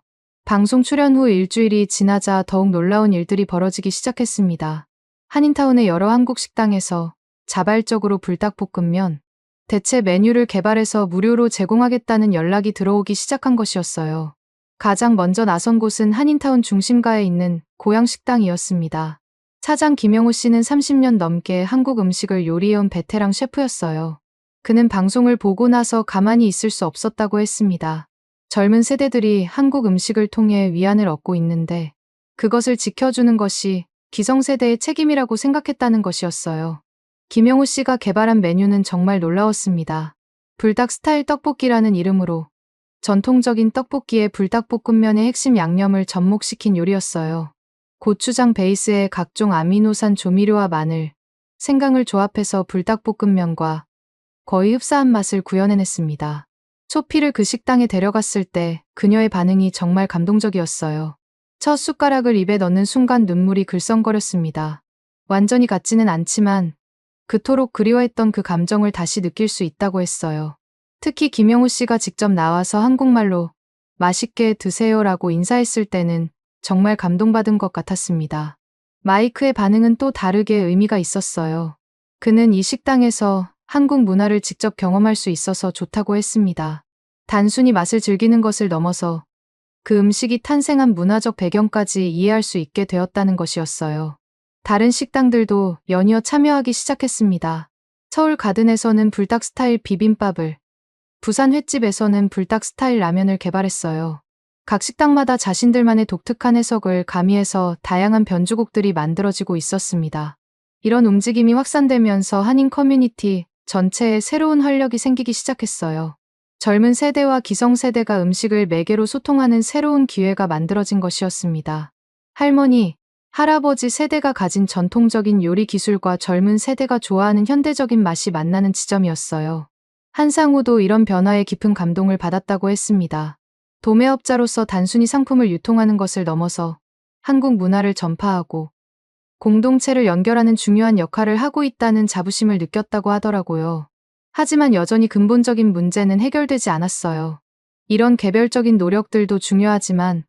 방송 출연 후 일주일이 지나자 더욱 놀라운 일들이 벌어지기 시작했습니다. 한인타운의 여러 한국 식당에서 자발적으로 불닭볶음면 대체 메뉴를 개발해서 무료로 제공하겠다는 연락이 들어오기 시작한 것이었어요. 가장 먼저 나선 곳은 한인타운 중심가에 있는 고향식당이었습니다. 사장 김영우 씨는 30년 넘게 한국 음식을 요리해온 베테랑 셰프였어요. 그는 방송을 보고 나서 가만히 있을 수 없었다고 했습니다. 젊은 세대들이 한국 음식을 통해 위안을 얻고 있는데 그것을 지켜주는 것이 기성세대의 책임이라고 생각했다는 것이었어요. 김영우 씨가 개발한 메뉴는 정말 놀라웠습니다. 불닭 스타일 떡볶이라는 이름으로 전통적인 떡볶이에 불닭볶음면의 핵심 양념을 접목시킨 요리였어요. 고추장 베이스에 각종 아미노산 조미료와 마늘, 생강을 조합해서 불닭볶음면과 거의 흡사한 맛을 구현해냈습니다. 소피를 그 식당에 데려갔을 때 그녀의 반응이 정말 감동적이었어요. 첫 숟가락을 입에 넣는 순간 눈물이 글썽거렸습니다. 완전히 같지는 않지만 그토록 그리워했던 그 감정을 다시 느낄 수 있다고 했어요. 특히 김영우 씨가 직접 나와서 한국말로 맛있게 드세요라고 인사했을 때는 정말 감동받은 것 같았습니다. 마이크의 반응은 또 다르게 의미가 있었어요. 그는 이 식당에서 한국 문화를 직접 경험할 수 있어서 좋다고 했습니다. 단순히 맛을 즐기는 것을 넘어서 그 음식이 탄생한 문화적 배경까지 이해할 수 있게 되었다는 것이었어요. 다른 식당들도 연이어 참여하기 시작했습니다. 서울 가든에서는 불닭 스타일 비빔밥을, 부산 횟집에서는 불닭 스타일 라면을 개발했어요. 각 식당마다 자신들만의 독특한 해석을 가미해서 다양한 변주곡들이 만들어지고 있었습니다. 이런 움직임이 확산되면서 한인 커뮤니티 전체에 새로운 활력이 생기기 시작했어요. 젊은 세대와 기성세대가 음식을 매개로 소통하는 새로운 기회가 만들어진 것이었습니다. 할머니, 할아버지 세대가 가진 전통적인 요리 기술과 젊은 세대가 좋아하는 현대적인 맛이 만나는 지점이었어요. 한상우도 이런 변화에 깊은 감동을 받았다고 했습니다. 도매업자로서 단순히 상품을 유통하는 것을 넘어서 한국 문화를 전파하고 공동체를 연결하는 중요한 역할을 하고 있다는 자부심을 느꼈다고 하더라고요. 하지만 여전히 근본적인 문제는 해결되지 않았어요. 이런 개별적인 노력들도 중요하지만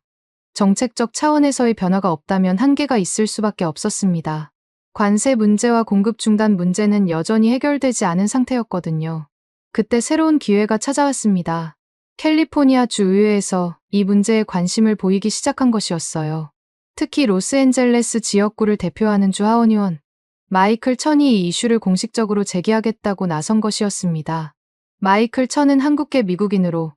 정책적 차원에서의 변화가 없다면 한계가 있을 수밖에 없었습니다. 관세 문제와 공급 중단 문제는 여전히 해결되지 않은 상태였거든요. 그때 새로운 기회가 찾아왔습니다. 캘리포니아 주 의회에서 이 문제에 관심을 보이기 시작한 것이었어요. 특히 로스앤젤레스 지역구를 대표하는 주 하원의원 마이클 천이 이 이슈를 공식적으로 제기하겠다고 나선 것이었습니다. 마이클 천은 한국계 미국인으로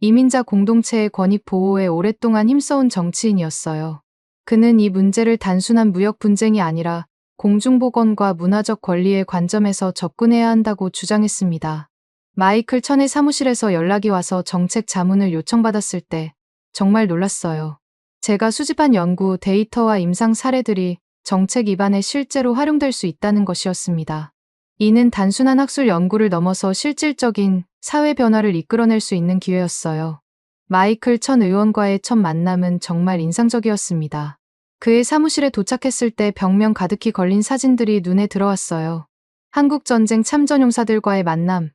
이민자 공동체의 권익 보호에 오랫동안 힘써온 정치인이었어요. 그는 이 문제를 단순한 무역 분쟁이 아니라 공중보건과 문화적 권리의 관점에서 접근해야 한다고 주장했습니다. 마이클 천의 사무실에서 연락이 와서 정책 자문을 요청받았을 때 정말 놀랐어요. 제가 수집한 연구 데이터와 임상 사례들이 정책 입안에 실제로 활용될 수 있다는 것이었습니다. 이는 단순한 학술 연구를 넘어서 실질적인 사회 변화를 이끌어낼 수 있는 기회였어요. 마이클 천 의원과의 첫 만남은 정말 인상적이었습니다. 그의 사무실에 도착했을 때 벽면 가득히 걸린 사진들이 눈에 들어왔어요. 한국전쟁 참전용사들과의 만남,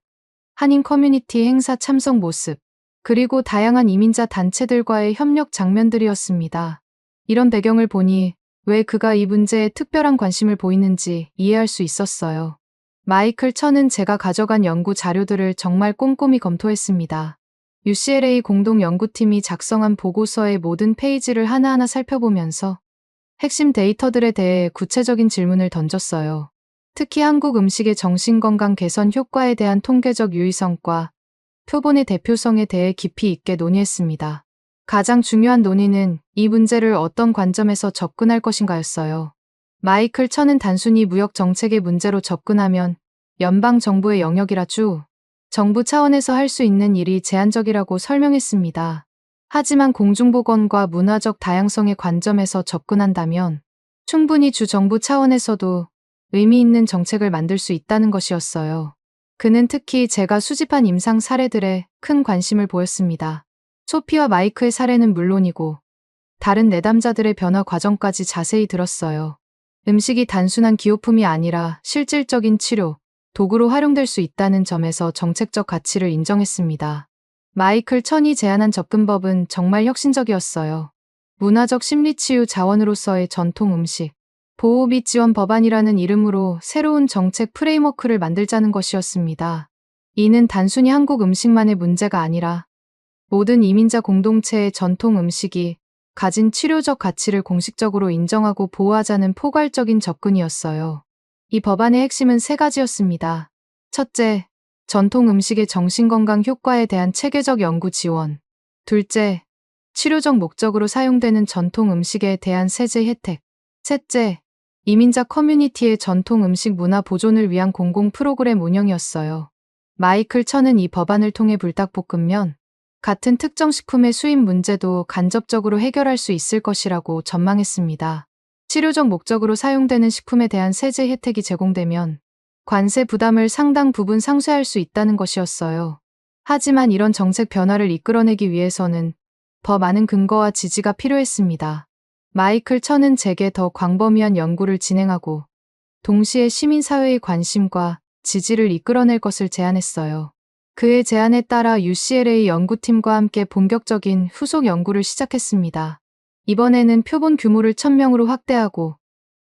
한인 커뮤니티 행사 참석 모습, 그리고 다양한 이민자 단체들과의 협력 장면들이었습니다. 이런 배경을 보니 왜 그가 이 문제에 특별한 관심을 보이는지 이해할 수 있었어요. 마이클 천은 제가 가져간 연구 자료들을 정말 꼼꼼히 검토했습니다. UCLA 공동연구팀이 작성한 보고서의 모든 페이지를 하나하나 살펴보면서 핵심 데이터들에 대해 구체적인 질문을 던졌어요. 특히 한국 음식의 정신건강 개선 효과에 대한 통계적 유의성과 표본의 대표성에 대해 깊이 있게 논의했습니다. 가장 중요한 논의는 이 문제를 어떤 관점에서 접근할 것인가였어요. 마이클 천은 단순히 무역 정책의 문제로 접근하면 연방 정부의 영역이라 정부 차원에서 할 수 있는 일이 제한적이라고 설명했습니다. 하지만 공중보건과 문화적 다양성의 관점에서 접근한다면 충분히 주 정부 차원에서도 의미 있는 정책을 만들 수 있다는 것이었어요. 그는 특히 제가 수집한 임상 사례들에 큰 관심을 보였습니다. 소피와 마이크의 사례는 물론이고 다른 내담자들의 변화 과정까지 자세히 들었어요. 음식이 단순한 기호품이 아니라 실질적인 치료, 도구로 활용될 수 있다는 점에서 정책적 가치를 인정했습니다. 마이클 천이 제안한 접근법은 정말 혁신적이었어요. 문화적 심리치유 자원으로서의 전통 음식, 보호 및 지원 법안이라는 이름으로 새로운 정책 프레임워크를 만들자는 것이었습니다. 이는 단순히 한국 음식만의 문제가 아니라 모든 이민자 공동체의 전통 음식이 가진 치료적 가치를 공식적으로 인정하고 보호하자는 포괄적인 접근이었어요. 이 법안의 핵심은 세 가지였습니다. 첫째, 전통 음식의 정신건강 효과에 대한 체계적 연구 지원. 둘째, 치료적 목적으로 사용되는 전통 음식에 대한 세제 혜택. 셋째, 이민자 커뮤니티의 전통 음식 문화 보존을 위한 공공 프로그램 운영이었어요. 마이클 천은 이 법안을 통해 불닭볶음면, 같은 특정 식품의 수입 문제도 간접적으로 해결할 수 있을 것이라고 전망했습니다. 치료적 목적으로 사용되는 식품에 대한 세제 혜택이 제공되면 관세 부담을 상당 부분 상쇄할 수 있다는 것이었어요. 하지만 이런 정책 변화를 이끌어내기 위해서는 더 많은 근거와 지지가 필요했습니다. 마이클 천은 제게 더 광범위한 연구를 진행하고 동시에 시민사회의 관심과 지지를 이끌어낼 것을 제안했어요. 그의 제안에 따라 UCLA 연구팀과 함께 본격적인 후속 연구를 시작했습니다. 이번에는 표본 규모를 1000명으로 확대하고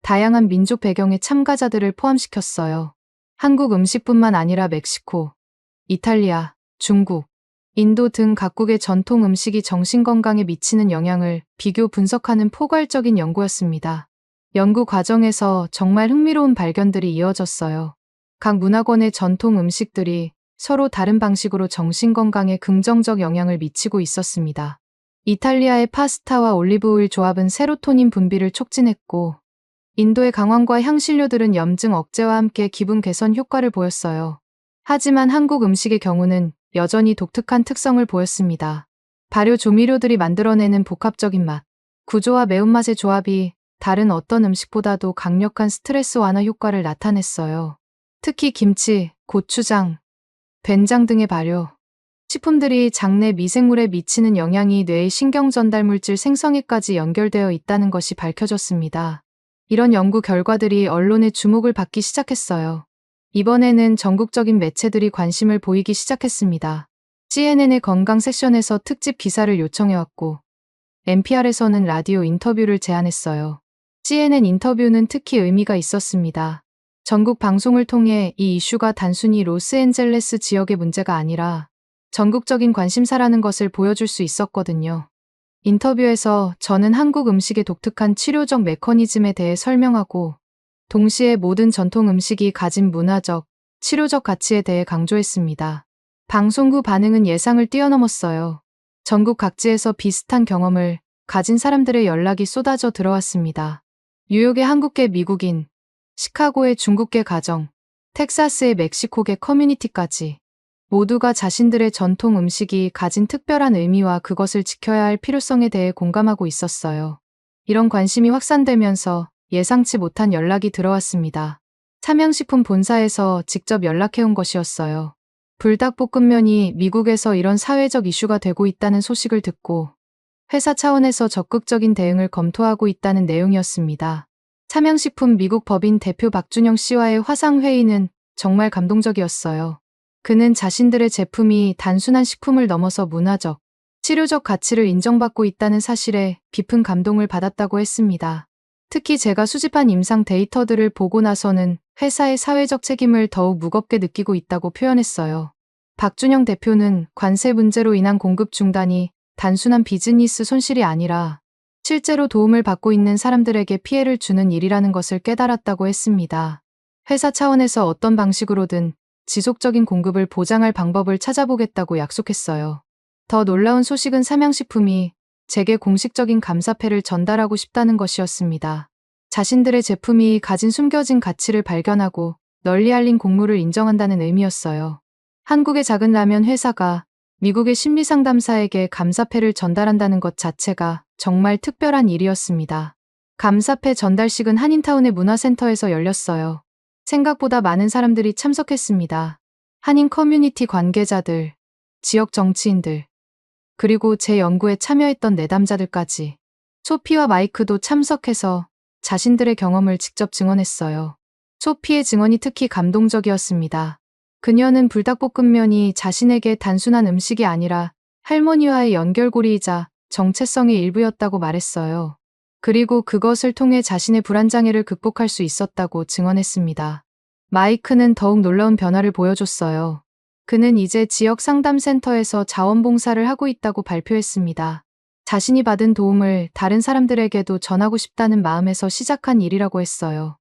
다양한 민족 배경의 참가자들을 포함시켰어요. 한국 음식뿐만 아니라 멕시코, 이탈리아, 중국, 인도 등 각국의 전통 음식이 정신건강에 미치는 영향을 비교 분석하는 포괄적인 연구였습니다. 연구 과정에서 정말 흥미로운 발견들이 이어졌어요. 각 문화권의 전통 음식들이 서로 다른 방식으로 정신건강에 긍정적 영향을 미치고 있었습니다. 이탈리아의 파스타와 올리브오일 조합은 세로토닌 분비를 촉진했고, 인도의 강황과 향신료들은 염증 억제와 함께 기분 개선 효과를 보였어요. 하지만 한국 음식의 경우는 여전히 독특한 특성을 보였습니다. 발효 조미료들이 만들어내는 복합적인 맛, 구조와 매운맛의 조합이 다른 어떤 음식보다도 강력한 스트레스 완화 효과를 나타냈어요. 특히 김치, 고추장, 된장 등의 발효 식품들이 장내 미생물에 미치는 영향이 뇌의 신경전달물질 생성에까지 연결되어 있다는 것이 밝혀졌습니다. 이런 연구 결과들이 언론의 주목을 받기 시작했어요. 이번에는 전국적인 매체들이 관심을 보이기 시작했습니다. CNN의 건강 섹션에서 특집 기사를 요청해왔고, NPR에서는 라디오 인터뷰를 제안했어요. CNN 인터뷰는 특히 의미가 있었습니다. 전국 방송을 통해 이 이슈가 단순히 로스앤젤레스 지역의 문제가 아니라 전국적인 관심사라는 것을 보여줄 수 있었거든요. 인터뷰에서 저는 한국 음식의 독특한 치료적 메커니즘에 대해 설명하고 동시에 모든 전통 음식이 가진 문화적, 치료적 가치에 대해 강조했습니다. 방송 후 반응은 예상을 뛰어넘었어요. 전국 각지에서 비슷한 경험을 가진 사람들의 연락이 쏟아져 들어왔습니다. 뉴욕의 한국계 미국인, 시카고의 중국계 가정, 텍사스의 멕시코계 커뮤니티까지 모두가 자신들의 전통 음식이 가진 특별한 의미와 그것을 지켜야 할 필요성에 대해 공감하고 있었어요. 이런 관심이 확산되면서 예상치 못한 연락이 들어왔습니다. 삼양식품 본사에서 직접 연락해온 것이었어요. 불닭볶음면이 미국에서 이런 사회적 이슈가 되고 있다는 소식을 듣고 회사 차원에서 적극적인 대응을 검토하고 있다는 내용이었습니다. 삼양식품 미국 법인 대표 박준영 씨와의 화상회의는 정말 감동적이었어요. 그는 자신들의 제품이 단순한 식품을 넘어서 문화적, 치료적 가치를 인정받고 있다는 사실에 깊은 감동을 받았다고 했습니다. 특히 제가 수집한 임상 데이터들을 보고 나서는 회사의 사회적 책임을 더욱 무겁게 느끼고 있다고 표현했어요. 박준영 대표는 관세 문제로 인한 공급 중단이 단순한 비즈니스 손실이 아니라 실제로 도움을 받고 있는 사람들에게 피해를 주는 일이라는 것을 깨달았다고 했습니다. 회사 차원에서 어떤 방식으로든 지속적인 공급을 보장할 방법을 찾아보겠다고 약속했어요. 더 놀라운 소식은 삼양식품이 제게 공식적인 감사패를 전달하고 싶다는 것이었습니다. 자신들의 제품이 가진 숨겨진 가치를 발견하고 널리 알린 공로를 인정한다는 의미였어요. 한국의 작은 라면 회사가 미국의 심리상담사에게 감사패를 전달한다는 것 자체가 정말 특별한 일이었습니다. 감사패 전달식은 한인타운의 문화센터에서 열렸어요. 생각보다 많은 사람들이 참석했습니다. 한인 커뮤니티 관계자들, 지역 정치인들, 그리고 제 연구에 참여했던 내담자들까지. 소피와 마이크도 참석해서 자신들의 경험을 직접 증언했어요. 소피의 증언이 특히 감동적이었습니다. 그녀는 불닭볶음면이 자신에게 단순한 음식이 아니라 할머니와의 연결고리이자 정체성의 일부였다고 말했어요. 그리고 그것을 통해 자신의 불안장애를 극복할 수 있었다고 증언했습니다. 마이크는 더욱 놀라운 변화를 보여줬어요. 그는 이제 지역 상담센터에서 자원봉사를 하고 있다고 발표했습니다. 자신이 받은 도움을 다른 사람들에게도 전하고 싶다는 마음에서 시작한 일이라고 했어요.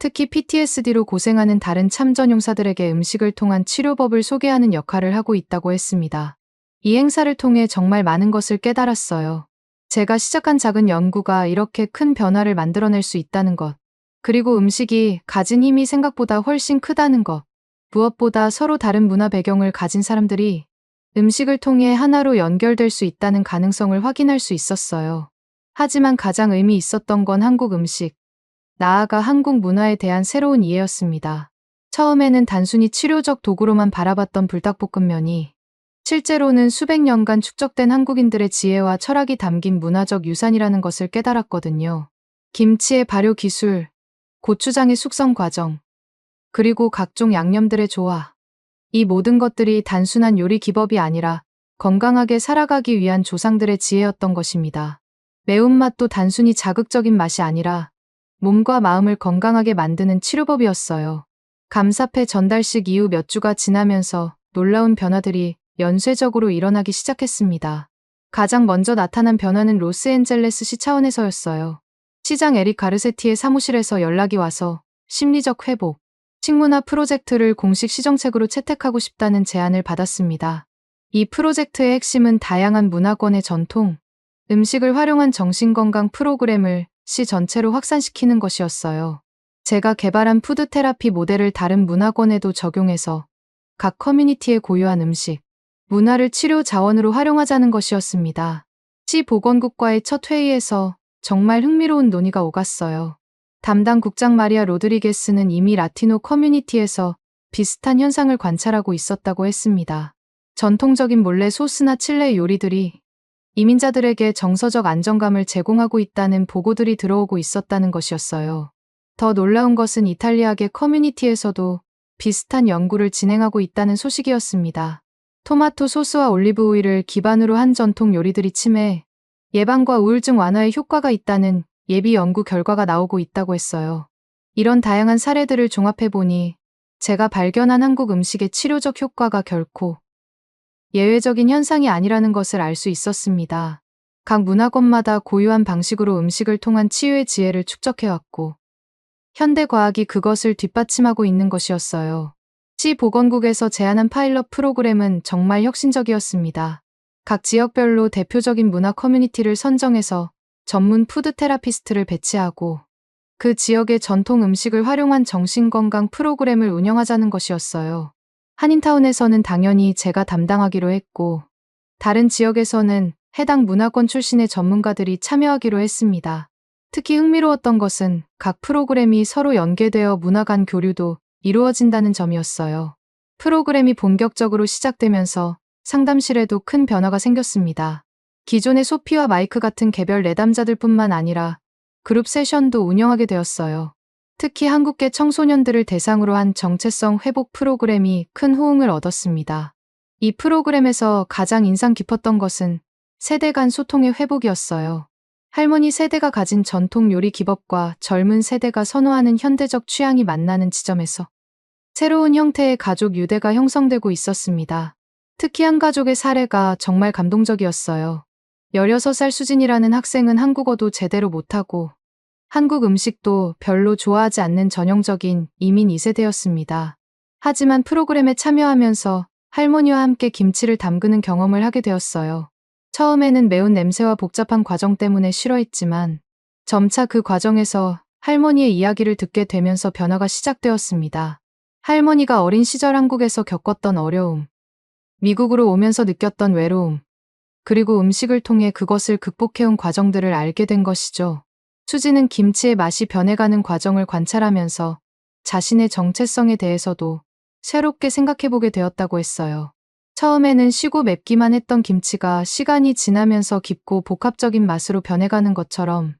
특히 PTSD로 고생하는 다른 참전용사들에게 음식을 통한 치료법을 소개하는 역할을 하고 있다고 했습니다. 이 행사를 통해 정말 많은 것을 깨달았어요. 제가 시작한 작은 연구가 이렇게 큰 변화를 만들어낼 수 있다는 것. 그리고 음식이 가진 힘이 생각보다 훨씬 크다는 것. 무엇보다 서로 다른 문화 배경을 가진 사람들이 음식을 통해 하나로 연결될 수 있다는 가능성을 확인할 수 있었어요. 하지만 가장 의미 있었던 건 한국 음식, 나아가 한국 문화에 대한 새로운 이해였습니다. 처음에는 단순히 치료적 도구로만 바라봤던 불닭볶음면이 실제로는 수백 년간 축적된 한국인들의 지혜와 철학이 담긴 문화적 유산이라는 것을 깨달았거든요. 김치의 발효 기술, 고추장의 숙성 과정, 그리고 각종 양념들의 조화. 이 모든 것들이 단순한 요리 기법이 아니라 건강하게 살아가기 위한 조상들의 지혜였던 것입니다. 매운맛도 단순히 자극적인 맛이 아니라 몸과 마음을 건강하게 만드는 치료법이었어요. 감사패 전달식 이후 몇 주가 지나면서 놀라운 변화들이 연쇄적으로 일어나기 시작했습니다. 가장 먼저 나타난 변화는 로스앤젤레스시 차원에서였어요. 시장 에릭 가르세티의 사무실에서 연락이 와서 심리적 회복, 식문화 프로젝트를 공식 시정책으로 채택하고 싶다는 제안을 받았습니다. 이 프로젝트의 핵심은 다양한 문화권의 전통, 음식을 활용한 정신건강 프로그램을 시 전체로 확산시키는 것이었어요. 제가 개발한 푸드 테라피 모델을 다른 문화권에도 적용해서 각 커뮤니티의 고유한 음식, 문화를 치료 자원으로 활용하자는 것이었습니다. 시 보건국과의 첫 회의에서 정말 흥미로운 논의가 오갔어요. 담당 국장 마리아 로드리게스는 이미 라티노 커뮤니티에서 비슷한 현상을 관찰하고 있었다고 했습니다. 전통적인 몰래 소스나 칠레 요리들이 이민자들에게 정서적 안정감을 제공하고 있다는 보고들이 들어오고 있었다는 것이었어요. 더 놀라운 것은 이탈리아계 커뮤니티에서도 비슷한 연구를 진행하고 있다는 소식이었습니다. 토마토 소스와 올리브 오일을 기반으로 한 전통 요리들이 치매 예방과 우울증 완화에 효과가 있다는 예비 연구 결과가 나오고 있다고 했어요. 이런 다양한 사례들을 종합해보니 제가 발견한 한국 음식의 치료적 효과가 결코 예외적인 현상이 아니라는 것을 알 수 있었습니다. 각 문화권마다 고유한 방식으로 음식을 통한 치유의 지혜를 축적해왔고 현대 과학이 그것을 뒷받침하고 있는 것이었어요. 시보건국에서 제안한 파일럿 프로그램은 정말 혁신적이었습니다. 각 지역별로 대표적인 문화 커뮤니티를 선정해서 전문 푸드 테라피스트를 배치하고 그 지역의 전통 음식을 활용한 정신건강 프로그램을 운영하자는 것이었어요. 한인타운에서는 당연히 제가 담당하기로 했고 다른 지역에서는 해당 문화권 출신의 전문가들이 참여하기로 했습니다. 특히 흥미로웠던 것은 각 프로그램이 서로 연계되어 문화 간 교류도 이루어진다는 점이었어요. 프로그램이 본격적으로 시작되면서 상담실에도 큰 변화가 생겼습니다. 기존의 소피와 마이크 같은 개별 내담자들뿐만 아니라 그룹 세션도 운영하게 되었어요. 특히 한국계 청소년들을 대상으로 한 정체성 회복 프로그램이 큰 호응을 얻었습니다. 이 프로그램에서 가장 인상 깊었던 것은 세대 간 소통의 회복이었어요. 할머니 세대가 가진 전통 요리 기법과 젊은 세대가 선호하는 현대적 취향이 만나는 지점에서 새로운 형태의 가족 유대가 형성되고 있었습니다. 특히 한 가족의 사례가 정말 감동적이었어요. 16살 수진이라는 학생은 한국어도 제대로 못하고 한국 음식도 별로 좋아하지 않는 전형적인 이민 2세대였습니다. 하지만 프로그램에 참여하면서 할머니와 함께 김치를 담그는 경험을 하게 되었어요. 처음에는 매운 냄새와 복잡한 과정 때문에 싫어했지만 점차 그 과정에서 할머니의 이야기를 듣게 되면서 변화가 시작되었습니다. 할머니가 어린 시절 한국에서 겪었던 어려움, 미국으로 오면서 느꼈던 외로움, 그리고 음식을 통해 그것을 극복해온 과정들을 알게 된 것이죠. 수지는 김치의 맛이 변해가는 과정을 관찰하면서 자신의 정체성에 대해서도 새롭게 생각해보게 되었다고 했어요. 처음에는 시고 맵기만 했던 김치가 시간이 지나면서 깊고 복합적인 맛으로 변해가는 것처럼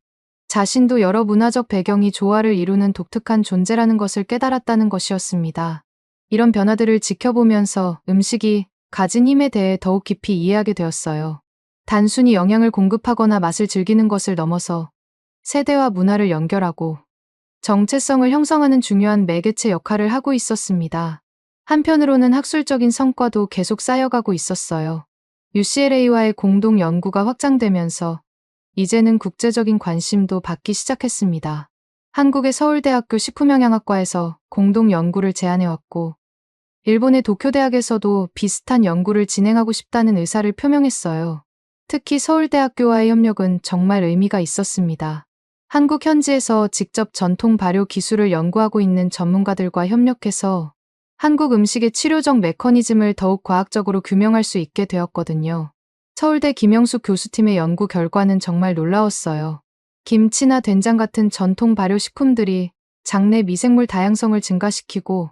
자신도 여러 문화적 배경이 조화를 이루는 독특한 존재라는 것을 깨달았다는 것이었습니다. 이런 변화들을 지켜보면서 음식이 가진 힘에 대해 더욱 깊이 이해하게 되었어요. 단순히 영양을 공급하거나 맛을 즐기는 것을 넘어서 세대와 문화를 연결하고 정체성을 형성하는 중요한 매개체 역할을 하고 있었습니다. 한편으로는 학술적인 성과도 계속 쌓여가고 있었어요. UCLA와의 공동 연구가 확장되면서 이제는 국제적인 관심도 받기 시작했습니다. 한국의 서울대학교 식품영양학과에서 공동 연구를 제안해왔고 일본의 도쿄대학에서도 비슷한 연구를 진행하고 싶다는 의사를 표명했어요. 특히 서울대학교와의 협력은 정말 의미가 있었습니다. 한국 현지에서 직접 전통 발효 기술을 연구하고 있는 전문가들과 협력해서 한국 음식의 치료적 메커니즘을 더욱 과학적으로 규명할 수 있게 되었거든요. 서울대 김영숙 교수팀의 연구 결과는 정말 놀라웠어요. 김치나 된장 같은 전통 발효 식품들이 장내 미생물 다양성을 증가시키고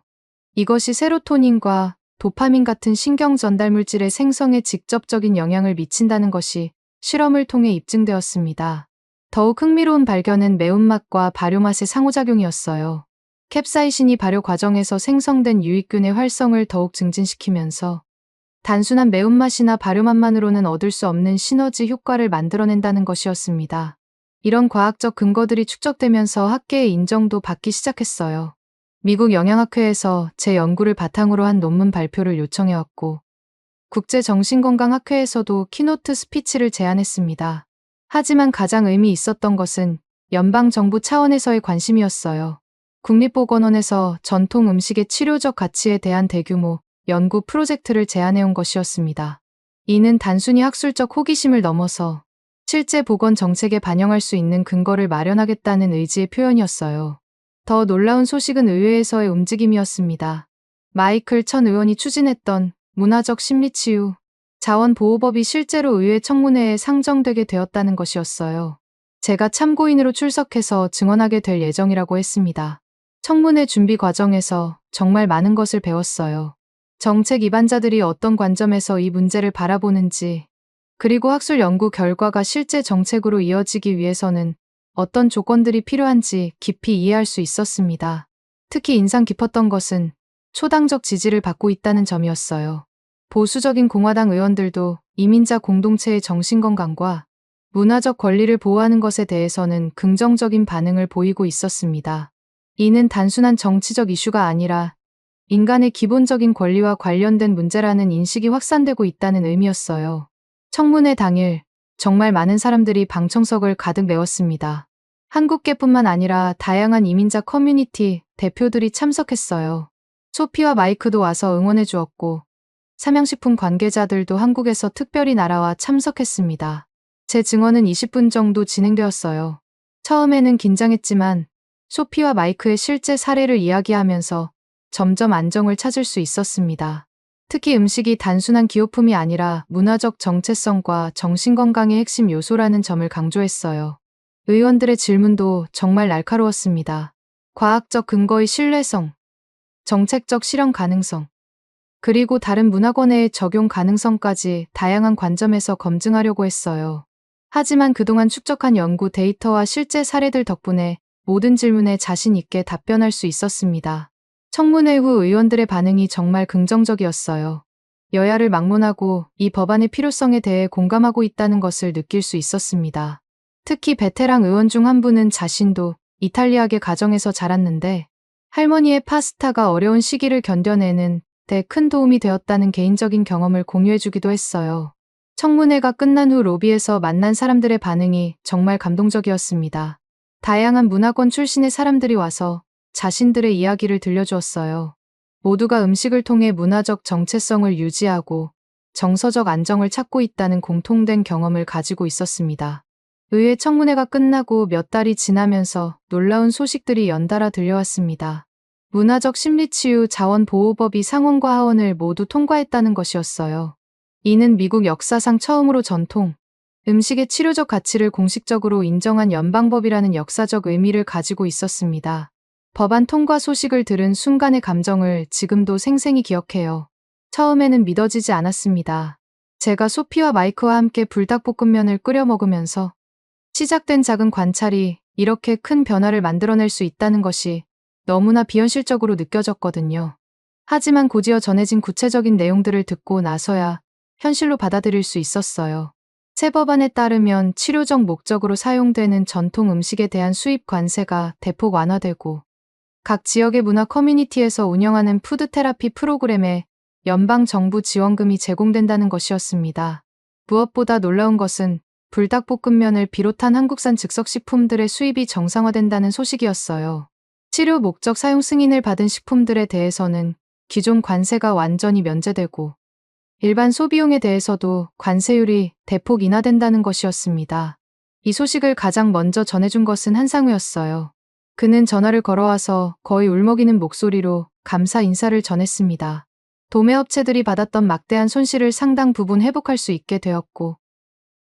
이것이 세로토닌과 도파민 같은 신경 전달 물질의 생성에 직접적인 영향을 미친다는 것이 실험을 통해 입증되었습니다. 더욱 흥미로운 발견은 매운맛과 발효맛의 상호작용이었어요. 캡사이신이 발효 과정에서 생성된 유익균의 활성을 더욱 증진시키면서 단순한 매운맛이나 발효맛만으로는 얻을 수 없는 시너지 효과를 만들어낸다는 것이었습니다. 이런 과학적 근거들이 축적되면서 학계의 인정도 받기 시작했어요. 미국 영양학회에서 제 연구를 바탕으로 한 논문 발표를 요청해왔고 국제정신건강학회에서도 키노트 스피치를 제안했습니다. 하지만 가장 의미 있었던 것은 연방정부 차원에서의 관심이었어요. 국립보건원에서 전통 음식의 치료적 가치에 대한 대규모 연구 프로젝트를 제안해온 것이었습니다. 이는 단순히 학술적 호기심을 넘어서 실제 보건 정책에 반영할 수 있는 근거를 마련하겠다는 의지의 표현이었어요. 더 놀라운 소식은 의회에서의 움직임이었습니다. 마이클 천 의원이 추진했던 문화적 심리치유 자원보호법이 실제로 의회 청문회에 상정되게 되었다는 것이었어요. 제가 참고인으로 출석해서 증언하게 될 예정이라고 했습니다. 청문회 준비 과정에서 정말 많은 것을 배웠어요. 정책 입안자들이 어떤 관점에서 이 문제를 바라보는지, 그리고 학술 연구 결과가 실제 정책으로 이어지기 위해서는 어떤 조건들이 필요한지 깊이 이해할 수 있었습니다. 특히 인상 깊었던 것은 초당적 지지를 받고 있다는 점이었어요. 보수적인 공화당 의원들도 이민자 공동체의 정신건강과 문화적 권리를 보호하는 것에 대해서는 긍정적인 반응을 보이고 있었습니다. 이는 단순한 정치적 이슈가 아니라 인간의 기본적인 권리와 관련된 문제라는 인식이 확산되고 있다는 의미였어요. 청문회 당일 정말 많은 사람들이 방청석을 가득 메웠습니다. 한국계뿐만 아니라 다양한 이민자 커뮤니티 대표들이 참석했어요. 소피와 마이크도 와서 응원해 주었고 삼양식품 관계자들도 한국에서 특별히 날아와 참석했습니다. 제 증언은 20분 정도 진행되었어요. 처음에는 긴장했지만 소피와 마이크의 실제 사례를 이야기하면서 점점 안정을 찾을 수 있었습니다. 특히 음식이 단순한 기호품이 아니라 문화적 정체성과 정신건강의 핵심 요소라는 점을 강조했어요. 의원들의 질문도 정말 날카로웠습니다. 과학적 근거의 신뢰성, 정책적 실현 가능성, 그리고 다른 문화권의 적용 가능성까지 다양한 관점에서 검증하려고 했어요. 하지만 그동안 축적한 연구 데이터와 실제 사례들 덕분에 모든 질문에 자신 있게 답변할 수 있었습니다. 청문회 후 의원들의 반응이 정말 긍정적이었어요. 여야를 막론하고 이 법안의 필요성에 대해 공감하고 있다는 것을 느낄 수 있었습니다. 특히 베테랑 의원 중 한 분은 자신도 이탈리아계 가정에서 자랐는데 할머니의 파스타가 어려운 시기를 견뎌내는 데 큰 도움이 되었다는 개인적인 경험을 공유해주기도 했어요. 청문회가 끝난 후 로비에서 만난 사람들의 반응이 정말 감동적이었습니다. 다양한 문화권 출신의 사람들이 와서 자신들의 이야기를 들려주었어요. 모두가 음식을 통해 문화적 정체성을 유지하고 정서적 안정을 찾고 있다는 공통된 경험을 가지고 있었습니다. 의회 청문회가 끝나고 몇 달이 지나면서 놀라운 소식들이 연달아 들려왔습니다. 문화적 심리치유 자원보호법이 상원과 하원을 모두 통과했다는 것이었어요. 이는 미국 역사상 처음으로 전통, 음식의 치료적 가치를 공식적으로 인정한 연방법이라는 역사적 의미를 가지고 있었습니다. 법안 통과 소식을 들은 순간의 감정을 지금도 생생히 기억해요. 처음에는 믿어지지 않았습니다. 제가 소피와 마이크와 함께 불닭볶음면을 끓여 먹으면서 시작된 작은 관찰이 이렇게 큰 변화를 만들어낼 수 있다는 것이 너무나 비현실적으로 느껴졌거든요. 하지만 곧이어 전해진 구체적인 내용들을 듣고 나서야 현실로 받아들일 수 있었어요. 새 법안에 따르면 치료적 목적으로 사용되는 전통 음식에 대한 수입 관세가 대폭 완화되고 각 지역의 문화 커뮤니티에서 운영하는 푸드 테라피 프로그램에 연방 정부 지원금이 제공된다는 것이었습니다. 무엇보다 놀라운 것은 불닭볶음면을 비롯한 한국산 즉석식품들의 수입이 정상화된다는 소식이었어요. 치료 목적 사용 승인을 받은 식품들에 대해서는 기존 관세가 완전히 면제되고 일반 소비용에 대해서도 관세율이 대폭 인하된다는 것이었습니다. 이 소식을 가장 먼저 전해준 것은 한상우였어요. 그는 전화를 걸어와서 거의 울먹이는 목소리로 감사 인사를 전했습니다. 도매업체들이 받았던 막대한 손실을 상당 부분 회복할 수 있게 되었고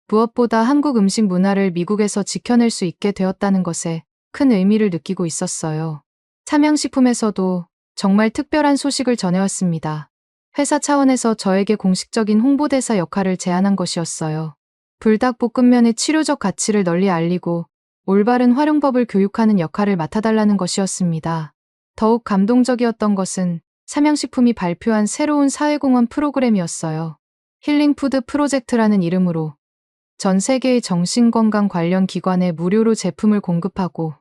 무엇보다 한국 음식 문화를 미국에서 지켜낼 수 있게 되었다는 것에 큰 의미를 느끼고 있었어요. 삼양식품에서도 정말 특별한 소식을 전해왔습니다. 회사 차원에서 저에게 공식적인 홍보대사 역할을 제안한 것이었어요. 불닭볶음면의 치료적 가치를 널리 알리고 올바른 활용법을 교육하는 역할을 맡아달라는 것이었습니다. 더욱 감동적이었던 것은 삼양식품이 발표한 새로운 사회공헌 프로그램이었어요. 힐링푸드 프로젝트라는 이름으로 전 세계의 정신건강 관련 기관에 무료로 제품을 공급하고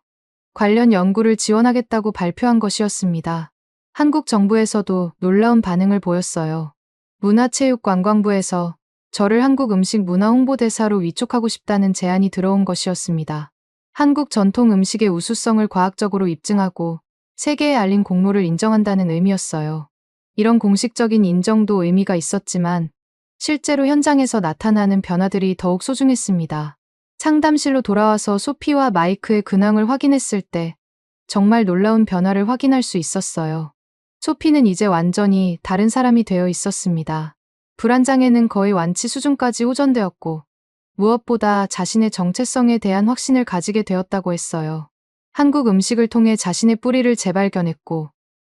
관련 연구를 지원하겠다고 발표한 것이었습니다. 한국 정부에서도 놀라운 반응을 보였어요. 문화체육관광부에서 저를 한국 음식 문화 홍보대사로 위촉하고 싶다는 제안이 들어온 것이었습니다. 한국 전통 음식의 우수성을 과학적으로 입증하고 세계에 알린 공로를 인정한다는 의미였어요. 이런 공식적인 인정도 의미가 있었지만 실제로 현장에서 나타나는 변화들이 더욱 소중했습니다. 상담실로 돌아와서 소피와 마이크의 근황을 확인했을 때 정말 놀라운 변화를 확인할 수 있었어요. 소피는 이제 완전히 다른 사람이 되어 있었습니다. 불안장애는 거의 완치 수준까지 호전되었고 무엇보다 자신의 정체성에 대한 확신을 가지게 되었다고 했어요. 한국 음식을 통해 자신의 뿌리를 재발견했고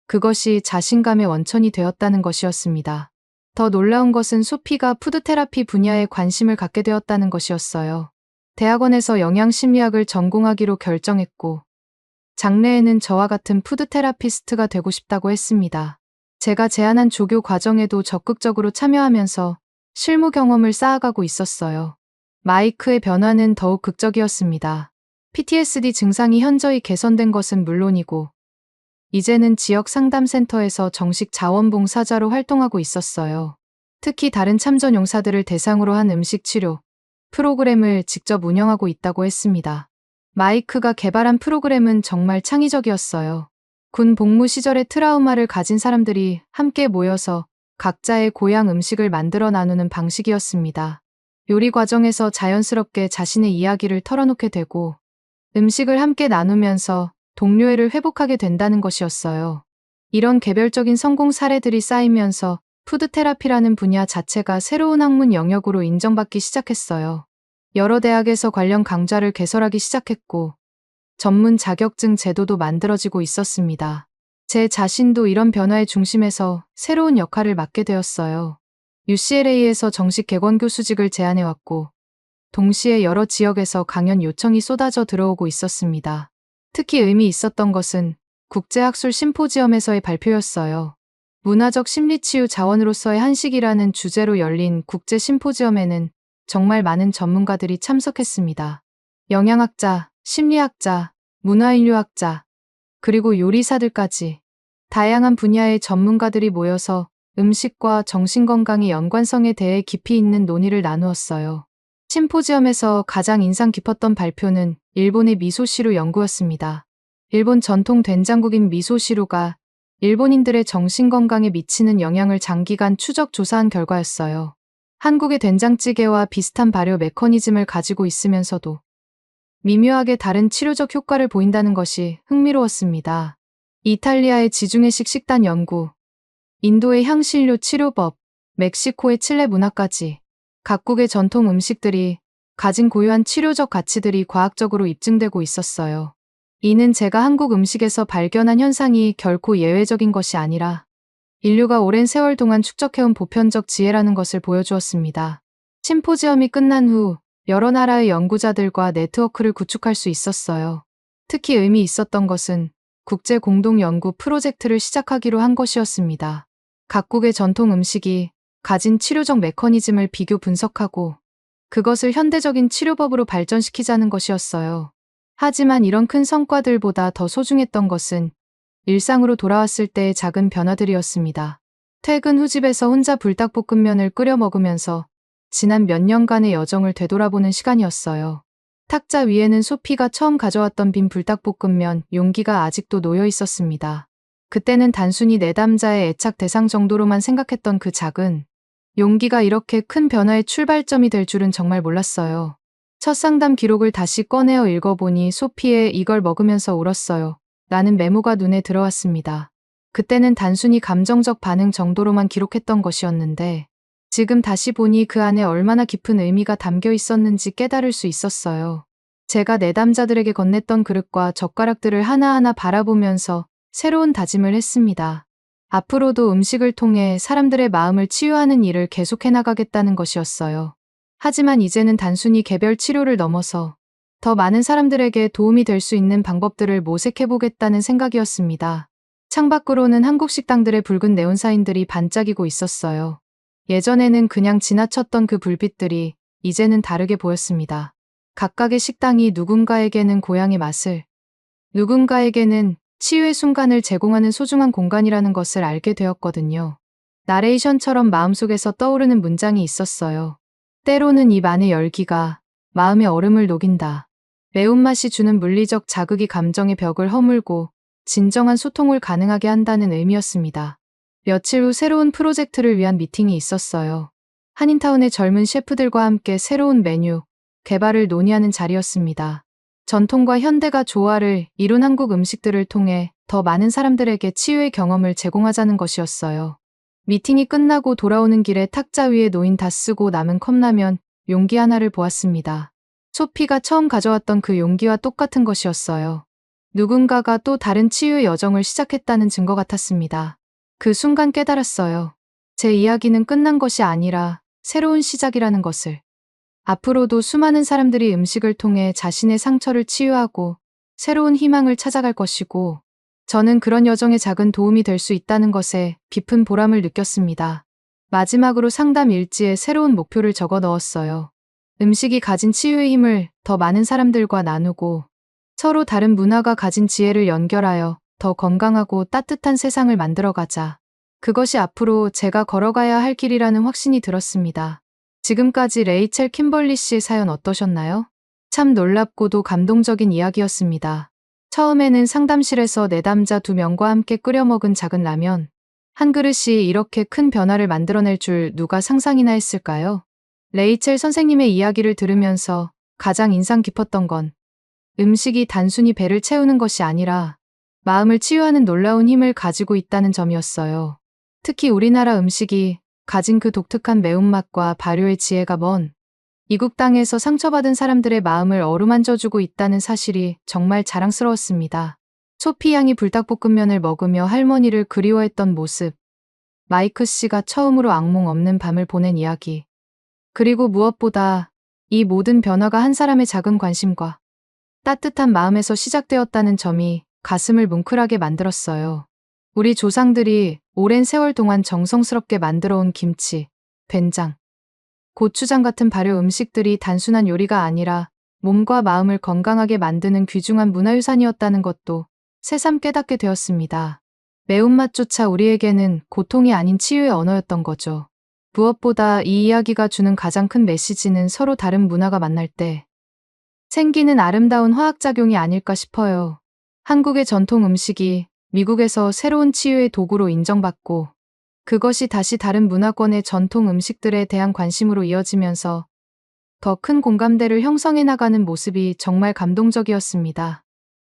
그것이 자신감의 원천이 되었다는 것이었습니다. 더 놀라운 것은 소피가 푸드테라피 분야에 관심을 갖게 되었다는 것이었어요. 대학원에서 영양심리학을 전공하기로 결정했고 장래에는 저와 같은 푸드테라피스트가 되고 싶다고 했습니다. 제가 제안한 조교 과정에도 적극적으로 참여하면서 실무 경험을 쌓아가고 있었어요. 마이크의 변화는 더욱 극적이었습니다. PTSD 증상이 현저히 개선된 것은 물론이고, 이제는 지역 상담센터에서 정식 자원봉사자로 활동하고 있었어요. 특히 다른 참전 용사들을 대상으로 한 음식 치료 프로그램을 직접 운영하고 있다고 했습니다. 마이크가 개발한 프로그램은 정말 창의적이었어요. 군 복무 시절의 트라우마를 가진 사람들이 함께 모여서 각자의 고향 음식을 만들어 나누는 방식이었습니다. 요리 과정에서 자연스럽게 자신의 이야기를 털어놓게 되고 음식을 함께 나누면서 동료애를 회복하게 된다는 것이었어요. 이런 개별적인 성공 사례들이 쌓이면서 푸드테라피라는 분야 자체가 새로운 학문 영역으로 인정받기 시작했어요. 여러 대학에서 관련 강좌를 개설하기 시작했고 전문 자격증 제도도 만들어지고 있었습니다. 제 자신도 이런 변화의 중심에서 새로운 역할을 맡게 되었어요. UCLA에서 정식 객원교수직을 제안해왔고 동시에 여러 지역에서 강연 요청이 쏟아져 들어오고 있었습니다. 특히 의미 있었던 것은 국제학술 심포지엄에서의 발표였어요. 문화적 심리치유 자원으로서의 한식이라는 주제로 열린 국제 심포지엄에는 정말 많은 전문가들이 참석했습니다. 영양학자, 심리학자, 문화인류학자, 그리고 요리사들까지 다양한 분야의 전문가들이 모여서 음식과 정신건강의 연관성에 대해 깊이 있는 논의를 나누었어요. 심포지엄에서 가장 인상 깊었던 발표는 일본의 미소시루 연구였습니다. 일본 전통 된장국인 미소시루가 일본인들의 정신건강에 미치는 영향을 장기간 추적 조사한 결과였어요. 한국의 된장찌개와 비슷한 발효 메커니즘을 가지고 있으면서도 미묘하게 다른 치료적 효과를 보인다는 것이 흥미로웠습니다. 이탈리아의 지중해식 식단 연구, 인도의 향신료 치료법, 멕시코의 칠레 문화까지 각국의 전통 음식들이 가진 고유한 치료적 가치들이 과학적으로 입증되고 있었어요. 이는 제가 한국 음식에서 발견한 현상이 결코 예외적인 것이 아니라 인류가 오랜 세월 동안 축적해온 보편적 지혜라는 것을 보여주었습니다. 심포지엄이 끝난 후 여러 나라의 연구자들과 네트워크를 구축할 수 있었어요. 특히 의미 있었던 것은 국제 공동 연구 프로젝트를 시작하기로 한 것이었습니다. 각국의 전통 음식이 가진 치료적 메커니즘을 비교 분석하고 그것을 현대적인 치료법으로 발전시키자는 것이었어요. 하지만 이런 큰 성과들보다 더 소중했던 것은 일상으로 돌아왔을 때의 작은 변화들이었습니다. 퇴근 후 집에서 혼자 불닭볶음면을 끓여 먹으면서 지난 몇 년간의 여정을 되돌아보는 시간이었어요. 탁자 위에는 소피가 처음 가져왔던 빈 불닭볶음면 용기가 아직도 놓여 있었습니다. 그때는 단순히 내담자의 애착 대상 정도로만 생각했던 그 작은 용기가 이렇게 큰 변화의 출발점이 될 줄은 정말 몰랐어요. 첫 상담 기록을 다시 꺼내어 읽어보니 소피의 "이걸 먹으면서 울었어요" 라는 메모가 눈에 들어왔습니다. 그때는 단순히 감정적 반응 정도로만 기록했던 것이었는데 지금 다시 보니 그 안에 얼마나 깊은 의미가 담겨 있었는지 깨달을 수 있었어요. 제가 내담자들에게 건넸던 그릇과 젓가락들을 하나하나 바라보면서 새로운 다짐을 했습니다. 앞으로도 음식을 통해 사람들의 마음을 치유하는 일을 계속해 나가겠다는 것이었어요. 하지만 이제는 단순히 개별 치료를 넘어서 더 많은 사람들에게 도움이 될 수 있는 방법들을 모색해보겠다는 생각이었습니다. 창밖으로는 한국 식당들의 붉은 네온사인들이 반짝이고 있었어요. 예전에는 그냥 지나쳤던 그 불빛들이 이제는 다르게 보였습니다. 각각의 식당이 누군가에게는 고향의 맛을, 누군가에게는 치유의 순간을 제공하는 소중한 공간이라는 것을 알게 되었거든요. 나레이션처럼 마음속에서 떠오르는 문장이 있었어요. 때로는 입 안의 열기가 마음의 얼음을 녹인다. 매운맛이 주는 물리적 자극이 감정의 벽을 허물고 진정한 소통을 가능하게 한다는 의미였습니다. 며칠 후 새로운 프로젝트를 위한 미팅이 있었어요. 한인타운의 젊은 셰프들과 함께 새로운 메뉴 개발을 논의하는 자리였습니다. 전통과 현대가 조화를 이룬 한국 음식들을 통해 더 많은 사람들에게 치유의 경험을 제공하자는 것이었어요. 미팅이 끝나고 돌아오는 길에 탁자 위에 놓인 다 쓰고 남은 컵라면 용기 하나를 보았습니다. 소피가 처음 가져왔던 그 용기와 똑같은 것이었어요. 누군가가 또 다른 치유의 여정을 시작했다는 증거 같았습니다. 그 순간 깨달았어요. 제 이야기는 끝난 것이 아니라 새로운 시작이라는 것을. 앞으로도 수많은 사람들이 음식을 통해 자신의 상처를 치유하고 새로운 희망을 찾아갈 것이고, 저는 그런 여정에 작은 도움이 될 수 있다는 것에 깊은 보람을 느꼈습니다. 마지막으로 상담 일지에 새로운 목표를 적어 넣었어요. 음식이 가진 치유의 힘을 더 많은 사람들과 나누고 서로 다른 문화가 가진 지혜를 연결하여 더 건강하고 따뜻한 세상을 만들어가자. 그것이 앞으로 제가 걸어가야 할 길이라는 확신이 들었습니다. 지금까지 레이첼 킴벌리 씨의 사연 어떠셨나요? 참 놀랍고도 감동적인 이야기였습니다. 처음에는 상담실에서 내담자 2명과 함께 끓여 먹은 작은 라면 한 그릇이 이렇게 큰 변화를 만들어낼 줄 누가 상상이나 했을까요? 레이첼 선생님의 이야기를 들으면서 가장 인상 깊었던 건 음식이 단순히 배를 채우는 것이 아니라 마음을 치유하는 놀라운 힘을 가지고 있다는 점이었어요. 특히 우리나라 음식이 가진 그 독특한 매운맛과 발효의 지혜가 먼 이국 땅에서 상처받은 사람들의 마음을 어루만져주고 있다는 사실이 정말 자랑스러웠습니다. 소피 양이 불닭볶음면을 먹으며 할머니를 그리워했던 모습, 마이크 씨가 처음으로 악몽 없는 밤을 보낸 이야기, 그리고 무엇보다 이 모든 변화가 한 사람의 작은 관심과 따뜻한 마음에서 시작되었다는 점이 가슴을 뭉클하게 만들었어요. 우리 조상들이 오랜 세월 동안 정성스럽게 만들어온 김치, 된장, 고추장 같은 발효 음식들이 단순한 요리가 아니라 몸과 마음을 건강하게 만드는 귀중한 문화유산이었다는 것도 새삼 깨닫게 되었습니다. 매운맛조차 우리에게는 고통이 아닌 치유의 언어였던 거죠. 무엇보다 이 이야기가 주는 가장 큰 메시지는 서로 다른 문화가 만날 때 생기는 아름다운 화학작용이 아닐까 싶어요. 한국의 전통 음식이 미국에서 새로운 치유의 도구로 인정받고 그것이 다시 다른 문화권의 전통 음식들에 대한 관심으로 이어지면서 더 큰 공감대를 형성해 나가는 모습이 정말 감동적이었습니다.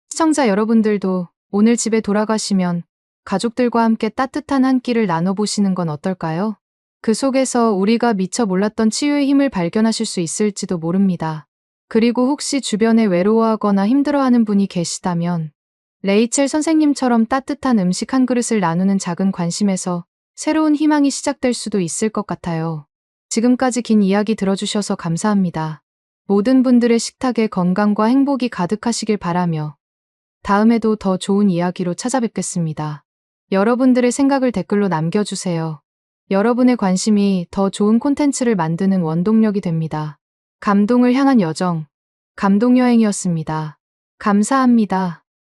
시청자 여러분들도 오늘 집에 돌아가시면 가족들과 함께 따뜻한 한 끼를 나눠보시는 건 어떨까요? 그 속에서 우리가 미처 몰랐던 치유의 힘을 발견하실 수 있을지도 모릅니다. 그리고 혹시 주변에 외로워하거나 힘들어하는 분이 계시다면 레이첼 선생님처럼 따뜻한 음식 한 그릇을 나누는 작은 관심에서 새로운 희망이 시작될 수도 있을 것 같아요. 지금까지 긴 이야기 들어주셔서 감사합니다. 모든 분들의 식탁에 건강과 행복이 가득하시길 바라며 다음에도 더 좋은 이야기로 찾아뵙겠습니다. 여러분들의 생각을 댓글로 남겨주세요. 여러분의 관심이 더 좋은 콘텐츠를 만드는 원동력이 됩니다. 감동을 향한 여정, 감동여행이었습니다. 감사합니다.